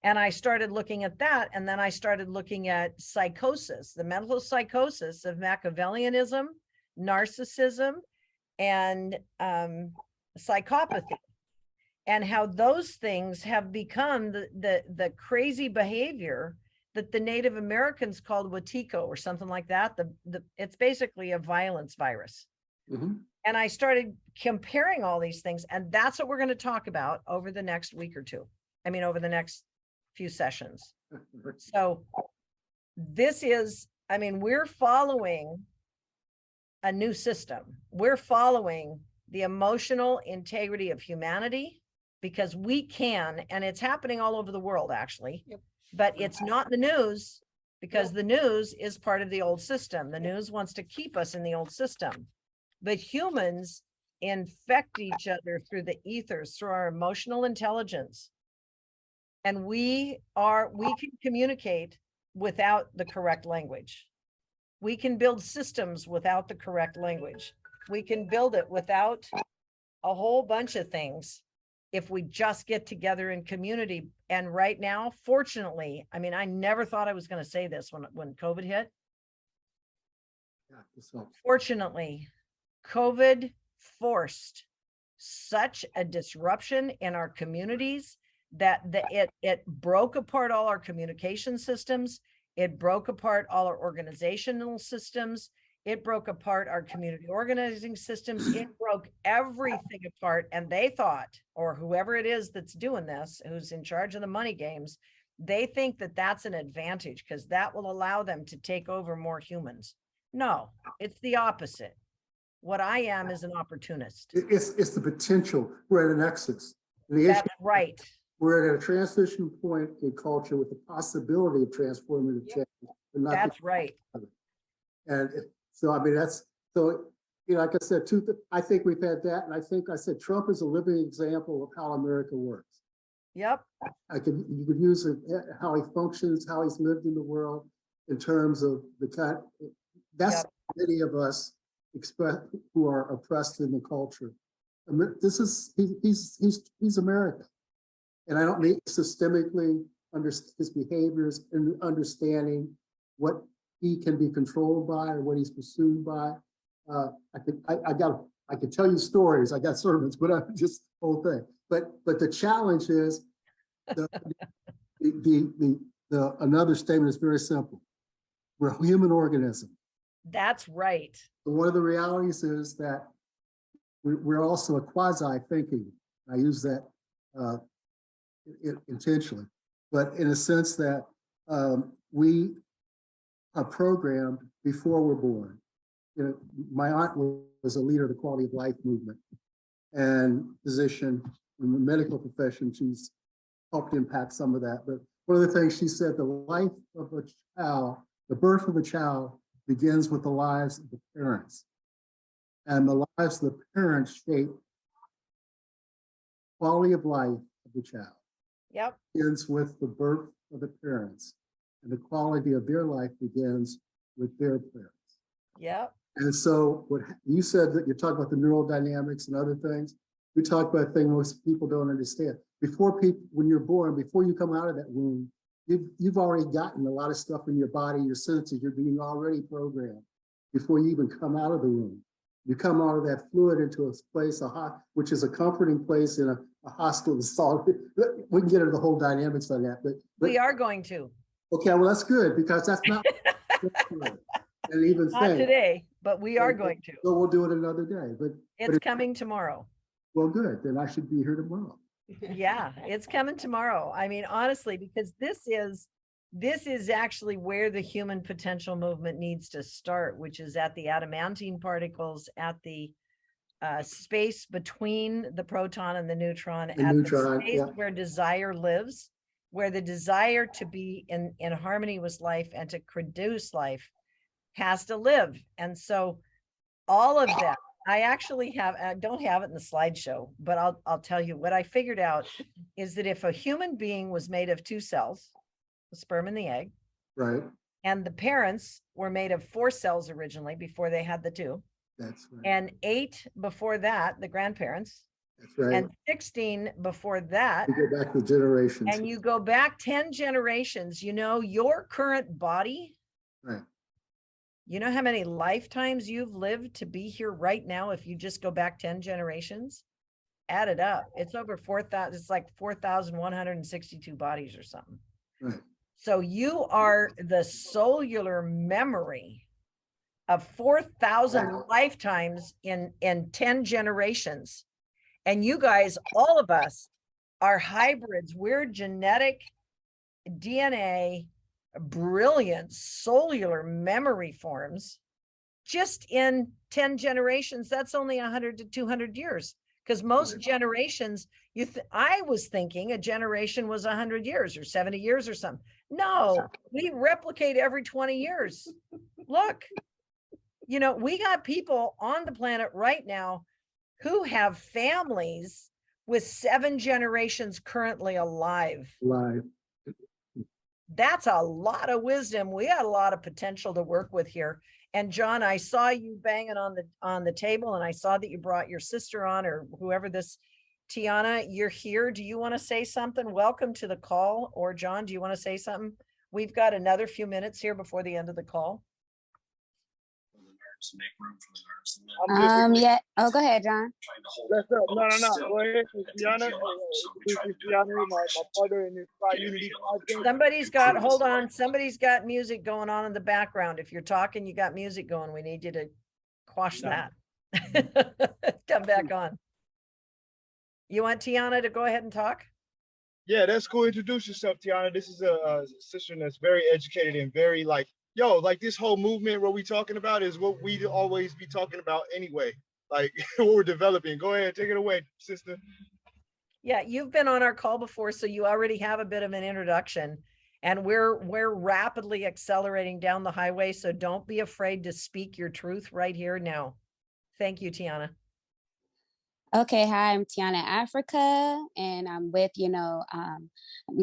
And I started looking at that. And then I started looking at psychosis, the mental psychosis of Machiavellianism, narcissism, and psychopathy, and how those things have become the crazy behavior that the Native Americans called Watiko or something like that. It's basically a violence virus. Mm-hmm. And I started comparing all these things, and that's what we're going to talk about over the next week or two. Over the next few sessions. So this is, we're following a new system. We're following the emotional integrity of humanity, because we can, and it's happening all over the world actually, but it's not in the news because the news is part of the old system. The news wants to keep us in the old system. But humans infect each other through the ethers, through our emotional intelligence. And we can communicate without the correct language. We can build systems without the correct language. We can build it without a whole bunch of things if we just get together in community. And right now, fortunately, I mean, I never thought I was going to say this when COVID hit. Yeah, so Fortunately, COVID forced such a disruption in our communities that it broke apart all our communication systems. It broke apart all our organizational systems. It broke apart our community organizing systems. It broke everything apart. And they thought, or whoever it is that's doing this, who's in charge of the money games, they think that that's an advantage because that will allow them to take over more humans. No, it's the opposite. What I am is an opportunist. it's the potential. We're at an exodus. That's right. We're at a transition point in culture with the possibility of transformative change. But not That's right. And so, I mean, so, you know, like I said, I think we've had that. And I think I said, Trump is a living example of how America works. Yep. You could use it, how he functions, how he's lived in the world in terms of the kind, that's many of us express who are oppressed in the culture. He's America. And I don't mean systemically his behaviors and understanding what he can be controlled by or what he's pursued by. I could tell you stories. I got sermons, but I'm just whole thing. But the challenge is another statement is very simple. We're a human organism. That's right. One of the realities is that we're also a quasi-thinking. I use that intentionally, but in a sense that we are programmed before we're born. You know, my aunt was a leader of the quality of life movement and physician in the medical profession. She's helped impact some of that. But one of the things she said, the life of a child, the birth of a child begins with the lives of the parents. And the lives of the parents shape quality of life of the child. Yep. Begins with the birth of the parents, and the quality of their life begins with their parents. Yep. And so what you said, that you're talking about the neural dynamics and other things. We talk about a thing most people don't understand. When you're born, before you come out of that womb, you've already gotten a lot of stuff in your body, your senses. You're being already programmed before you even come out of the womb. You come out of that fluid into a place, which is a comforting place in a hospital. We can get into the whole dynamics on that, but We are going to. Okay, well, that's good because that's not and even Not today, but we are going to. So we'll do it another day. But It's coming tomorrow. Well, good. Then I should be here tomorrow. Yeah, it's coming tomorrow. I mean, honestly, because this is actually where the human potential movement needs to start, which is at the adamantine particles, at the space between the proton and the neutron, the space where desire lives, where the desire to be in harmony with life and to produce life has to live. And so all of that, I actually I don't have it in the slideshow, but I'll tell you what I figured out is that if a human being was made of 2 cells, the sperm and the egg, right, and the parents were made of 4 cells originally before they had the 2, that's right, and 8 before that, the grandparents, that's right, and 16 before that, you go back to generations, and you go back 10 generations, you know, your current body, right, you know how many lifetimes you've lived to be here right now if you just go back 10 generations? Add it up. It's over 4,000. It's like 4,162 bodies or something. right. So you are the cellular memory of 4,000 lifetimes in 10 generations. And you guys, all of us, are hybrids. We're genetic DNA, brilliant cellular memory forms just in 10 generations. That's only 100 to 200 years. Because most generations, I was thinking a generation was 100 years or 70 years or something. No, we replicate every 20 years. Look, you know, we got people on the planet right now who have families with 7 generations currently alive. Live. That's a lot of wisdom. We got a lot of potential to work with here. And John, I saw you banging on the table, and I saw that you brought your sister on, or whoever this, Tiana, you're here. Do you want to say something? Welcome to the call. Or John, do you want to say something? We've got another few minutes here before the end of the call. Yeah. Oh, go ahead, John. That's up. No. Go ahead, Tiana. Tiana, my partner in this Unity project. Somebody's got, hold on. Somebody's got music going on in the background. If you're talking, you got music going. We need you to quash that. Come back on. You want Tiana to go ahead and talk? Yeah, that's cool. Introduce yourself, Tiana. This is a sister that's very educated and very like, like this whole movement, what we talking about is what we always be talking about anyway. Like what we're developing. Go ahead, take it away, sister. Yeah, you've been on our call before, so you already have a bit of an introduction. And we're rapidly accelerating down the highway, so don't be afraid to speak your truth right here now. Thank you, Tiana. Okay, hi, I'm Tiana Africa, and I'm with,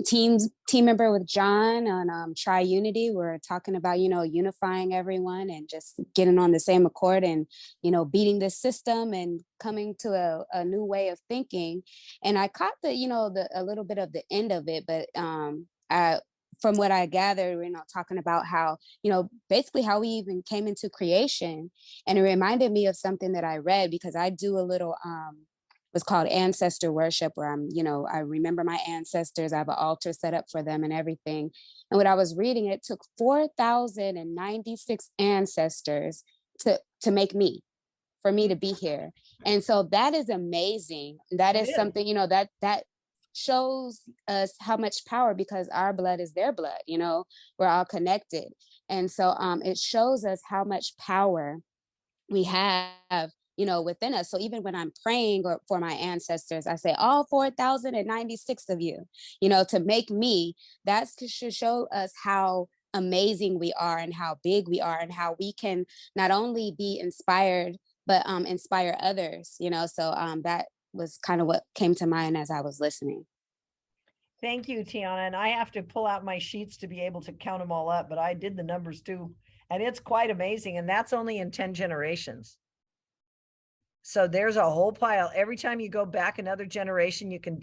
team member with John on Tri-Unity. We're talking about, unifying everyone and just getting on the same accord and, beating this system and coming to a new way of thinking. And I caught a little bit of the end of it, but from what I gathered, talking about how, basically how we even came into creation. And it reminded me of something that I read, because I do a little, what's called ancestor worship, where I remember my ancestors. I have an altar set up for them and everything. And when I was reading, it took 4,096 ancestors to make me, for me to be here. And so that is amazing. That is something, that shows us how much power, because our blood is their blood, we're all connected. And so it shows us how much power we have, within us. So even when I'm praying for my ancestors, I say all 4,096 of you, to make me, that should show us how amazing we are and how big we are and how we can not only be inspired, but inspire others, so that was kind of what came to mind as I was listening. Thank you, Tiana. And I have to pull out my sheets to be able to count them all up, but I did the numbers too. And it's quite amazing. And that's only in 10 generations. So there's a whole pile. Every time you go back another generation, you can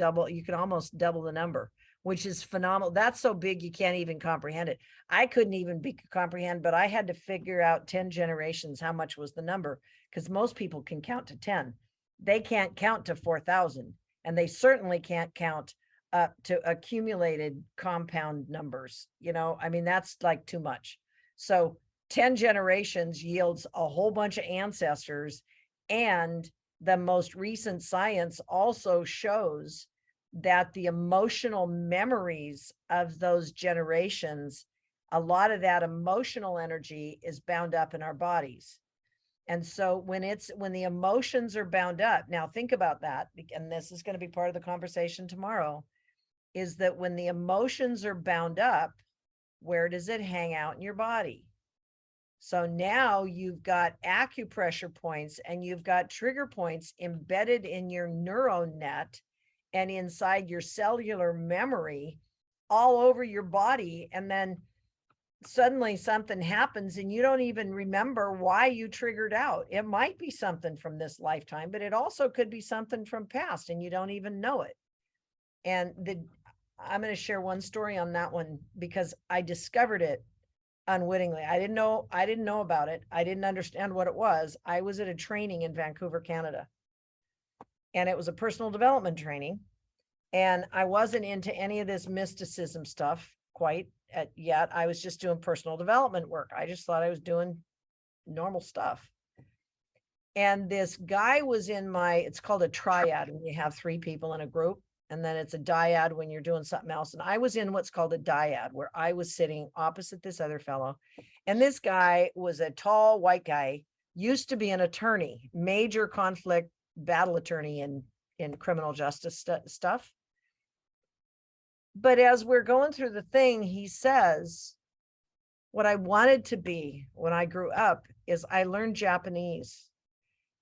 almost double the number, which is phenomenal. That's so big, you can't even comprehend it. I couldn't even comprehend, but I had to figure out 10 generations, how much was the number, because most people can count to 10. They can't count to 4,000, and they certainly can't count up to accumulated compound numbers. That's like too much. So 10 generations yields a whole bunch of ancestors. And the most recent science also shows that the emotional memories of those generations, a lot of that emotional energy is bound up in our bodies. And so when the emotions are bound up, now think about that, and this is going to be part of the conversation tomorrow, is that when the emotions are bound up, where does it hang out in your body? So now you've got acupressure points and you've got trigger points embedded in your neural net and inside your cellular memory all over your body. And then suddenly something happens and you don't even remember why you triggered out. It might be something from this lifetime, but it also could be something from past and you don't even know it. And I'm going to share one story on that one because I discovered it unwittingly. I didn't know about it. I didn't understand what it was. I was at a training in Vancouver, Canada, and it was a personal development training. And I wasn't into any of this mysticism stuff quite yet. I was just doing personal development work. I just thought I was doing normal stuff. And this guy was in it's called a triad when you have 3 people in a group. And then it's a dyad when you're doing something else. And I was in what's called a dyad, where I was sitting opposite this other fellow. And this guy was a tall white guy, used to be an attorney, major conflict battle attorney in criminal justice stuff. But as we're going through the thing, he says, what I wanted to be when I grew up is I learned Japanese,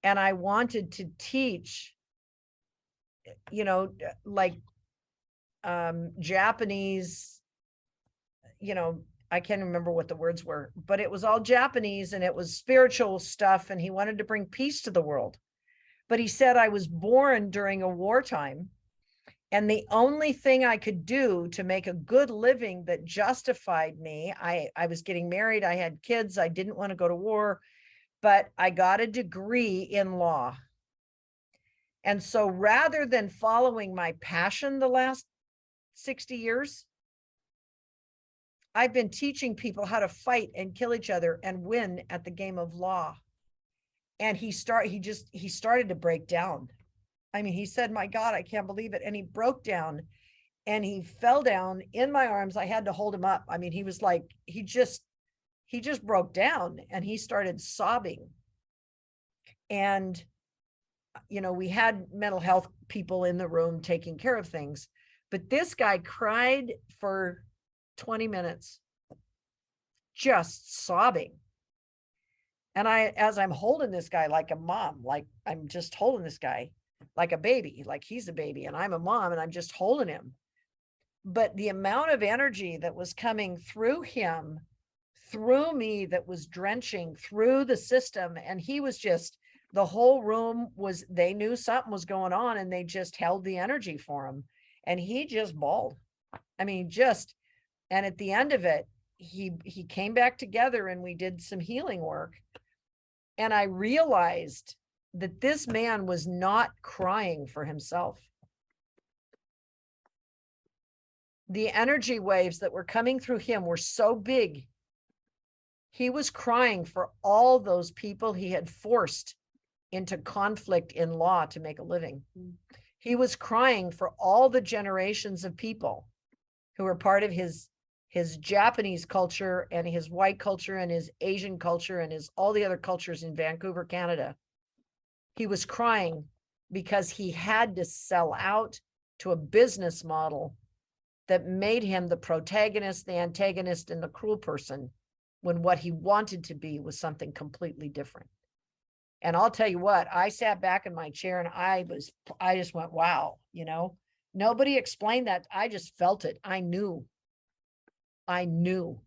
and I wanted to teach, you know, like Japanese, you know, I can't remember what the words were, but it was all Japanese and it was spiritual stuff. And he wanted to bring peace to the world. But he said, I was born during a wartime, and the only thing I could do to make a good living that justified me, I was getting married, I had kids, I didn't want to go to war, but I got a degree in law. And so rather than following my passion the last 60 years, I've been teaching people how to fight and kill each other and win at the game of law. And he started to break down. I mean, he said, my God, I can't believe it. And he broke down and he fell down in my arms. I had to hold him up. I mean, he was like, he just broke down and he started sobbing. And, you know, we had mental health people in the room taking care of things, but this guy cried for 20 minutes, just sobbing. And as I'm holding this guy like a mom, like I'm just holding this guy like a baby, like he's a baby and I'm a mom and I'm just holding him. But the amount of energy that was coming through him, through me, that was drenching through the system. And he was just, the whole room was, they knew something was going on and they just held the energy for him. And he just bawled. I mean, and at the end of it, he came back together and we did some healing work. And I realized that this man was not crying for himself. The energy waves that were coming through him were so big. He was crying for all those people he had forced into conflict in law to make a living. He was crying for all the generations of people who were part of his Japanese culture and his white culture and his Asian culture and his all the other cultures in Vancouver, Canada. He was crying because he had to sell out to a business model that made him the protagonist, the antagonist, and the cruel person, when what he wanted to be was something completely different. And I'll tell you what, I sat back in my chair and I just went, wow, you know, nobody explained that. I just felt it. I knew. And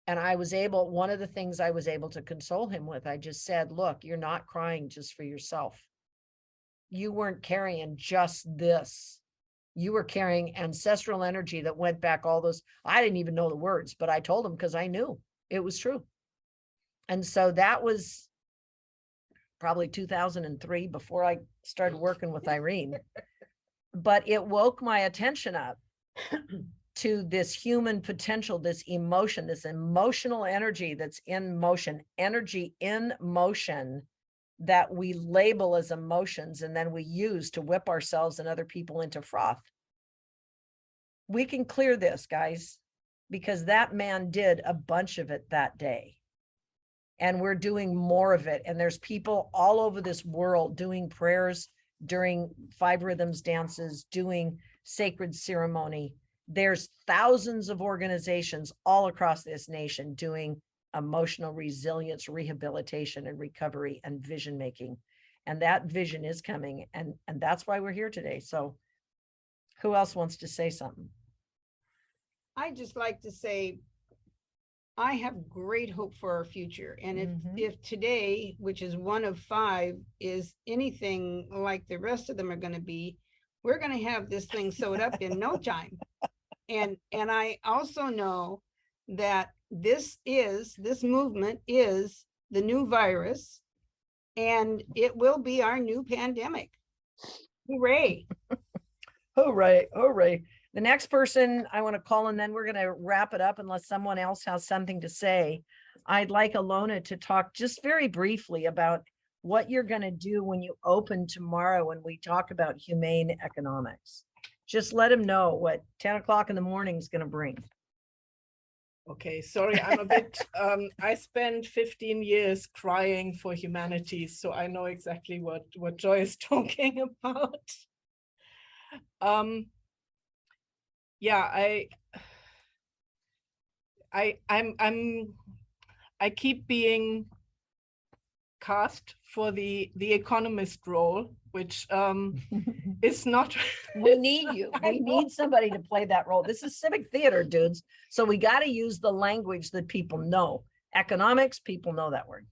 one of the things I was able to console him with, I just said, look, you're not crying just for yourself. You weren't carrying just this. You were carrying ancestral energy that went back all those. I didn't even know the words, but I told him because I knew it was true. And so that was probably 2003 before I started working with Irene. But it woke my attention up to this human potential, this emotion, this emotional energy that's in motion, energy in motion that we label as emotions and then we use to whip ourselves and other people into froth. We can clear this, guys, because that man did a bunch of it that day. And we're doing more of it. And there's people all over this world doing prayers during 5 rhythms dances, doing sacred ceremony. There's thousands of organizations all across this nation doing emotional resilience, rehabilitation and recovery and vision making. And that vision is coming. And that's why we're here today. So who else wants to say something? I just like to say, I have great hope for our future. And if today, which is 1 of 5, is anything like the rest of them are going to be, we're going to have this thing sewed up in no time. And I also know that this movement is the new virus, and it will be our new pandemic. Hooray. Hooray, hooray. The next person I want to call, and then we're going to wrap it up unless someone else has something to say. I'd like Alona to talk just very briefly about what you're going to do when you open tomorrow when we talk about humane economics. Just let them know what 10 o'clock in the morning is going to bring. Okay, sorry, I'm a bit, I spent 15 years crying for humanity, so I know exactly what Joy is talking about. Yeah, I keep being cast for the economist role, which is not. We need you. I We know. need somebody to play that role. This is civic theater, dudes. So we got to use the language that people know. Economics, people know that word.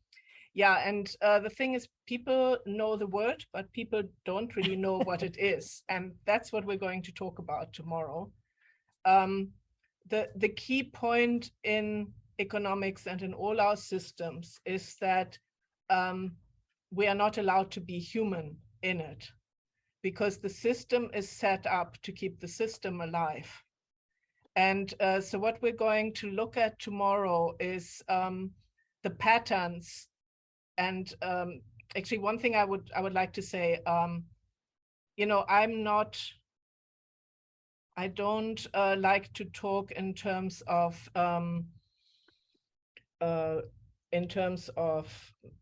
Yeah, and the thing is, people know the word, but people don't really know what it is, and that's what we're going to talk about tomorrow. The key point in economics and in all our systems is that we are not allowed to be human in it, because the system is set up to keep the system alive. And so what we're going to look at tomorrow is the patterns. And actually, one thing I would like to say, you know, I don't like to talk in terms of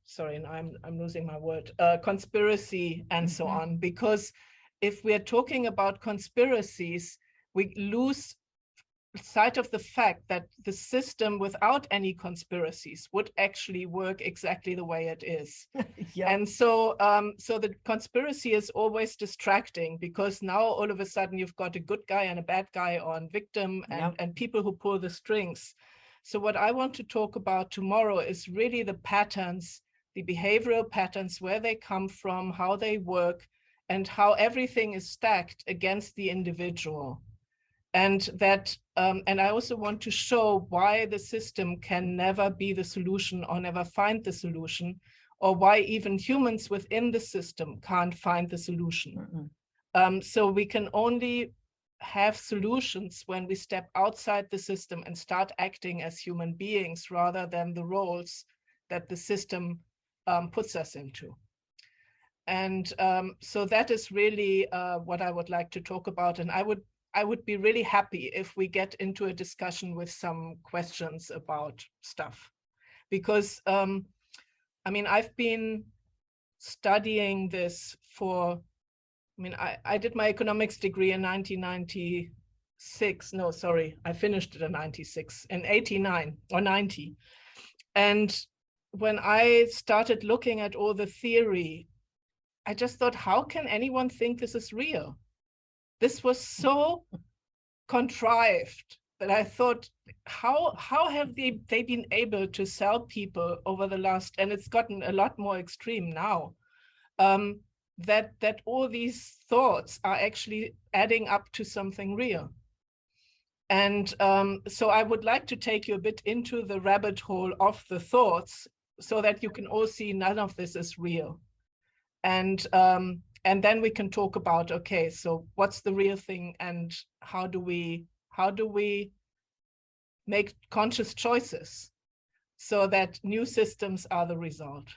sorry, and I'm losing my word, conspiracy and so on, because if we're talking about conspiracies, we lose sight of the fact that the system without any conspiracies would actually work exactly the way it is. Yeah. And so so the conspiracy is always distracting, because now all of a sudden you've got a good guy and a bad guy on victim and people who pull the strings. So what I want to talk about tomorrow is really the patterns, the behavioral patterns, where they come from, how they work, and how everything is stacked against the individual. And that, and I also want to show why the system can never be the solution or never find the solution, or why even humans within the system can't find the solution. So we can only have solutions when we step outside the system and start acting as human beings rather than the roles that the system puts us into. And so that is really what I would like to talk about. And I would be really happy if we get into a discussion with some questions about stuff, because I mean, I've been studying this for, I mean, I did my economics degree in 1996. No, sorry, I finished it in 96, in 89 or 90. And when I started looking at all the theory, I just thought, how can anyone think this is real? This was so contrived that I thought, how have they been able to sell people over the last, and it's gotten a lot more extreme now, that all these thoughts are actually adding up to something real. And so I would like to take you a bit into the rabbit hole of the thoughts so that you can all see none of this is real. And then we can talk about, okay, so what's the real thing, and how do we make conscious choices so that new systems are the result.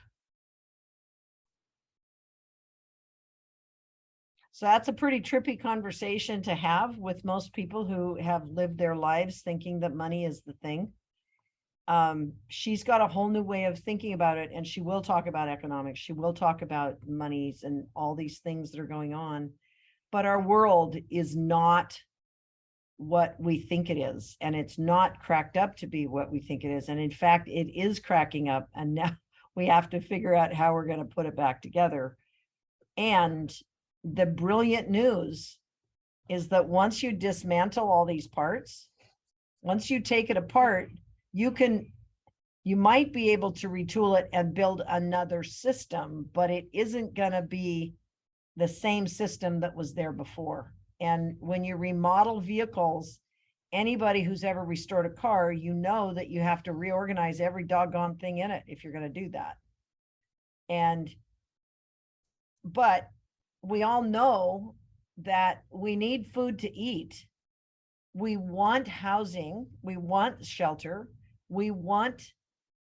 So that's a pretty trippy conversation to have with most people who have lived their lives thinking that money is the thing. She's got a whole new way of thinking about it, and she will talk about economics. She will talk about monies and all these things that are going on. But our world is not what we think it is, and it's not cracked up to be what we think it is. And in fact, it is cracking up, and now we have to figure out how we're going to put it back together. And the brilliant news is that once you dismantle all these parts, once you take it apart, you might be able to retool it and build another system, but it isn't going to be the same system that was there before. And when you remodel vehicles, anybody who's ever restored a car, you know that you have to reorganize every doggone thing in it if you're going to do that. But we all know that we need food to eat. We want housing, we want shelter, we want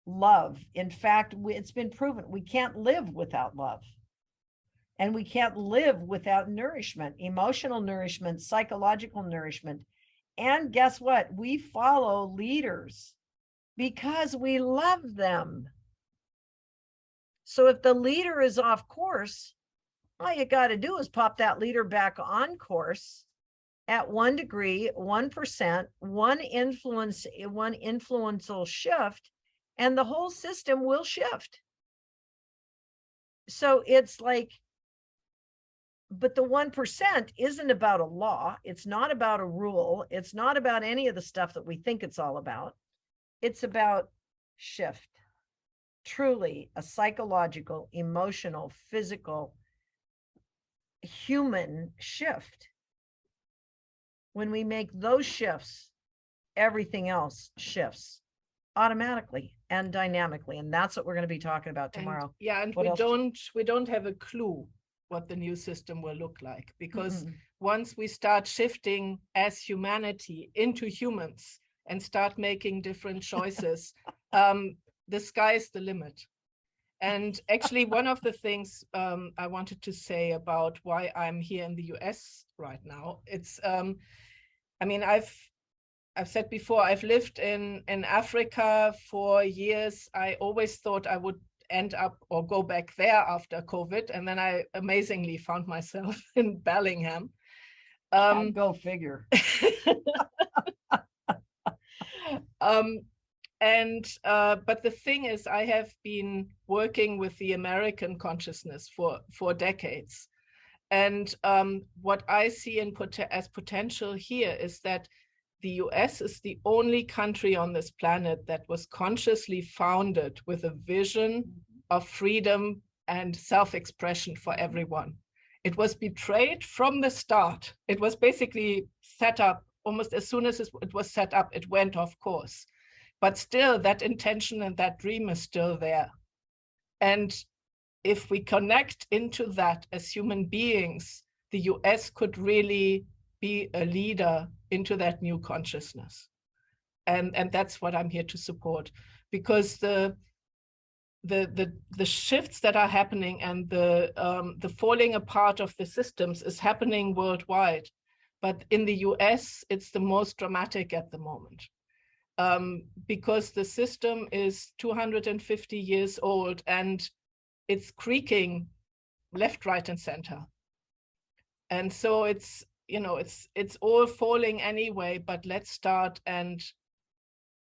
love. In fact, it's been proven we can't live without love. And we can't live without nourishment, emotional nourishment, psychological nourishment. And guess what? We follow leaders because we love them. So if the leader is off course, all you got to do is pop that leader back on course at 1 degree, 1%, one influential shift, and the whole system will shift. So it's like, but the 1% isn't about a law. It's not about a rule. It's not about any of the stuff that we think it's all about. It's about shift. Truly a psychological, emotional, physical, human shift. When we make those shifts, everything else shifts automatically and dynamically. And that's what we're going to be talking about tomorrow. And, yeah, and What else we don't have a clue what the new system will look like, because Mm-mm. once we start shifting as humanity into humans and start making different choices, the sky's the limit. And actually, one of the things I wanted to say about why I'm here in the US right now, it's, I mean, I've said before, I've lived in Africa for years. I always thought I would end up or go back there after COVID. And then I amazingly found myself in Bellingham. Go figure. But the thing is, I have been working with the American consciousness for decades. And what I see as potential here is that the US is the only country on this planet that was consciously founded with a vision of freedom and self-expression for everyone. It was betrayed from the start. It was basically set up almost as soon as it was set up, it went off course. But still, that intention and that dream is still there. And if we connect into that as human beings, the US could really be a leader into that new consciousness. And that's what I'm here to support, because the shifts that are happening and the falling apart of the systems is happening worldwide. But in the US, it's the most dramatic at the moment. Because the system is 250 years old and it's creaking left, right, and center. And so it's, you know, it's all falling anyway, but let's start and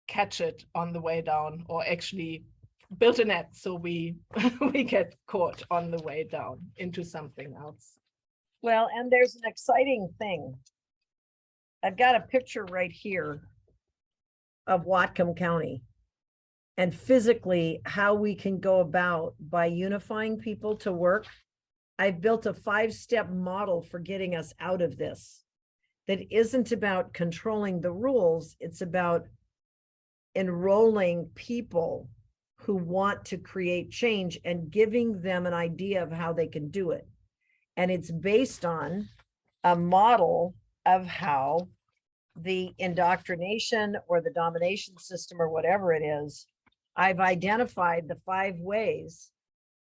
catch it on the way down, or actually build a net so we we get caught on the way down into something else. Well, and there's an exciting thing. I've got a picture right here of Whatcom County and physically how we can go about by unifying people to work. I've built a 5-step model for getting us out of this that isn't about controlling the rules. It's about enrolling people who want to create change and giving them an idea of how they can do it. And it's based on a model of how the indoctrination or the domination system or whatever it is, I've identified the 5 ways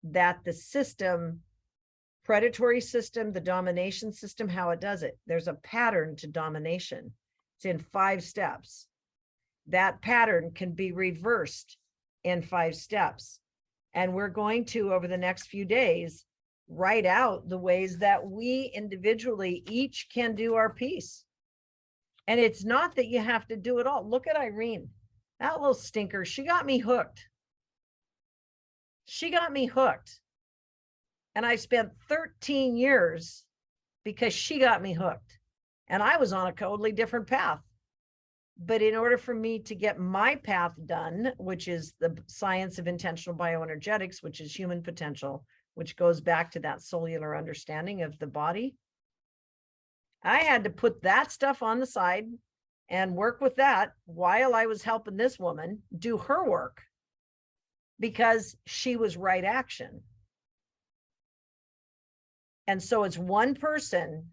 that the system, predatory system, the domination system, how it does it. There's a pattern to domination. It's in 5 steps. That pattern can be reversed in 5 steps. And we're going to, over the next few days, write out the ways that we individually each can do our piece. And it's not that you have to do it all. Look at Irene, that little stinker. She got me hooked. She got me hooked. And I spent 13 years because she got me hooked. And I was on a totally different path. But in order for me to get my path done, which is the science of intentional bioenergetics, which is human potential, which goes back to that cellular understanding of the body, I had to put that stuff on the side and work with that while I was helping this woman do her work, because she was right action. And so it's one person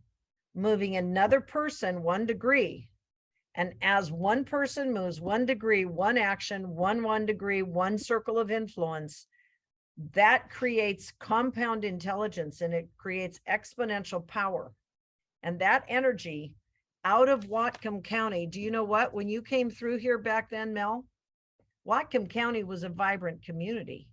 moving another person 1 degree. And as one person moves 1 degree, one action, 1 degree, one circle of influence, that creates compound intelligence and it creates exponential power. And that energy, out of Whatcom County. Do you know what? When you came through here back then, Mel, Whatcom County was a vibrant community.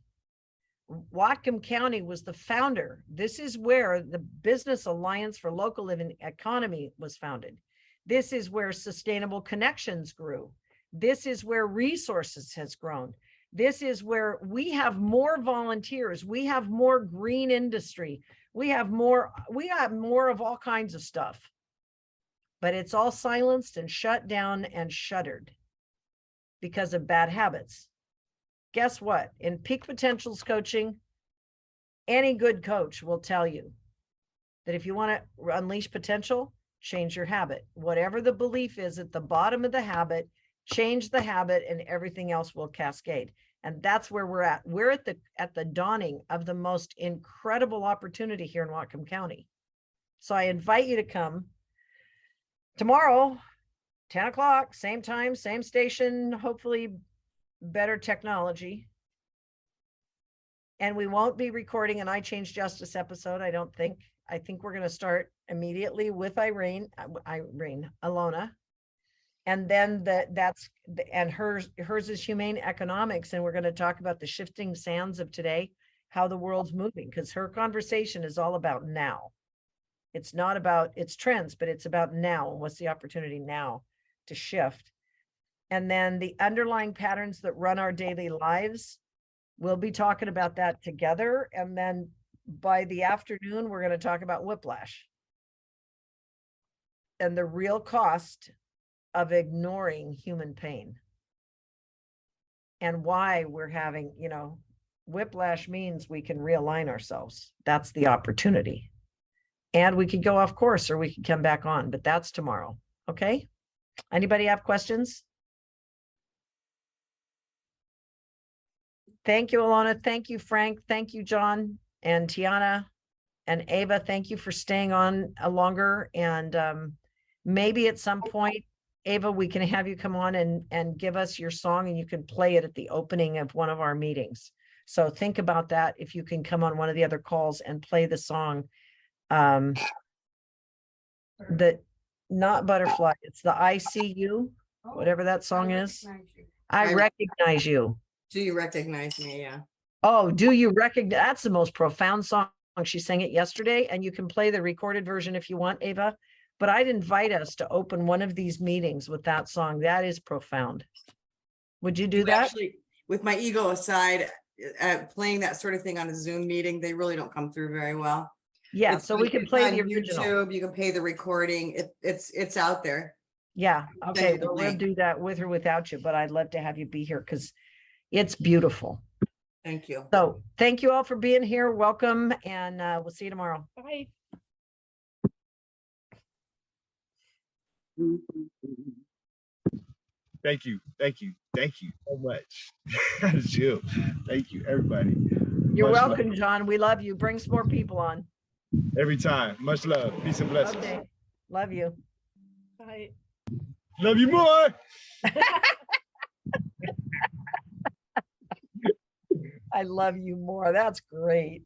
Whatcom County was the founder. This is where the Business Alliance for Local Living Economy was founded. This is where Sustainable Connections grew. This is where Resources has grown. This is where we have more volunteers. We have more green industry. We have more of all kinds of stuff. But it's all silenced and shut down and shuttered because of bad habits. Guess what? In Peak Potentials coaching, any good coach will tell you that if you want to unleash potential, change your habit. Whatever the belief is at the bottom of the habit, change the habit and everything else will cascade. And that's where we're at. We're at the dawning of the most incredible opportunity here in Whatcom County. So I invite you to come tomorrow, 10 o'clock, same time, same station, hopefully better technology. And we won't be recording an I Change Justice episode, I don't think. I think we're going to start immediately with Alona. And then hers is humane economics. And we're going to talk about the shifting sands of today, how the world's moving, because her conversation is all about now. It's not about its trends, but it's about now. And what's the opportunity now to shift? And then the underlying patterns that run our daily lives, we'll be talking about that together. And then by the afternoon, we're going to talk about whiplash and the real cost of ignoring human pain and why we're having, whiplash means we can realign ourselves. That's the opportunity. And we could go off course or we could come back on, but that's tomorrow. Okay. Anybody have questions? Thank you, Alona. Thank you, Frank. Thank you, John and Tiana and Ava. Thank you for staying on longer. And maybe at some point, Ava, we can have you come on and give us your song and you can play it at the opening of one of our meetings. So think about that. If you can come on one of the other calls and play the song, not Butterfly, it's the I See You, whatever that song is. I recognize you. Do you recognize me? Yeah. Oh, do you recognize? That's the most profound song. She sang it yesterday, and you can play the recorded version if you want, Ava. But I'd invite us to open one of these meetings with that song. That is profound. Would you do that? Actually, with my ego aside, playing that sort of thing on a Zoom meeting, they really don't come through very well. Yeah, so we can play the on original. YouTube, you can pay the recording. It's out there. Yeah. Okay. Well, we'll do that with or without you, but I'd love to have you be here because it's beautiful. Thank you. So thank you all for being here. Welcome. And we'll see you tomorrow. Bye. Thank you. Thank you. Thank you so much. Jill, thank you, everybody. You're Much welcome, love. John. We love you. Bring some more people on. Every time. Much love. Peace and blessings. Okay. Love you. Bye. Love you more. I love you more. That's great.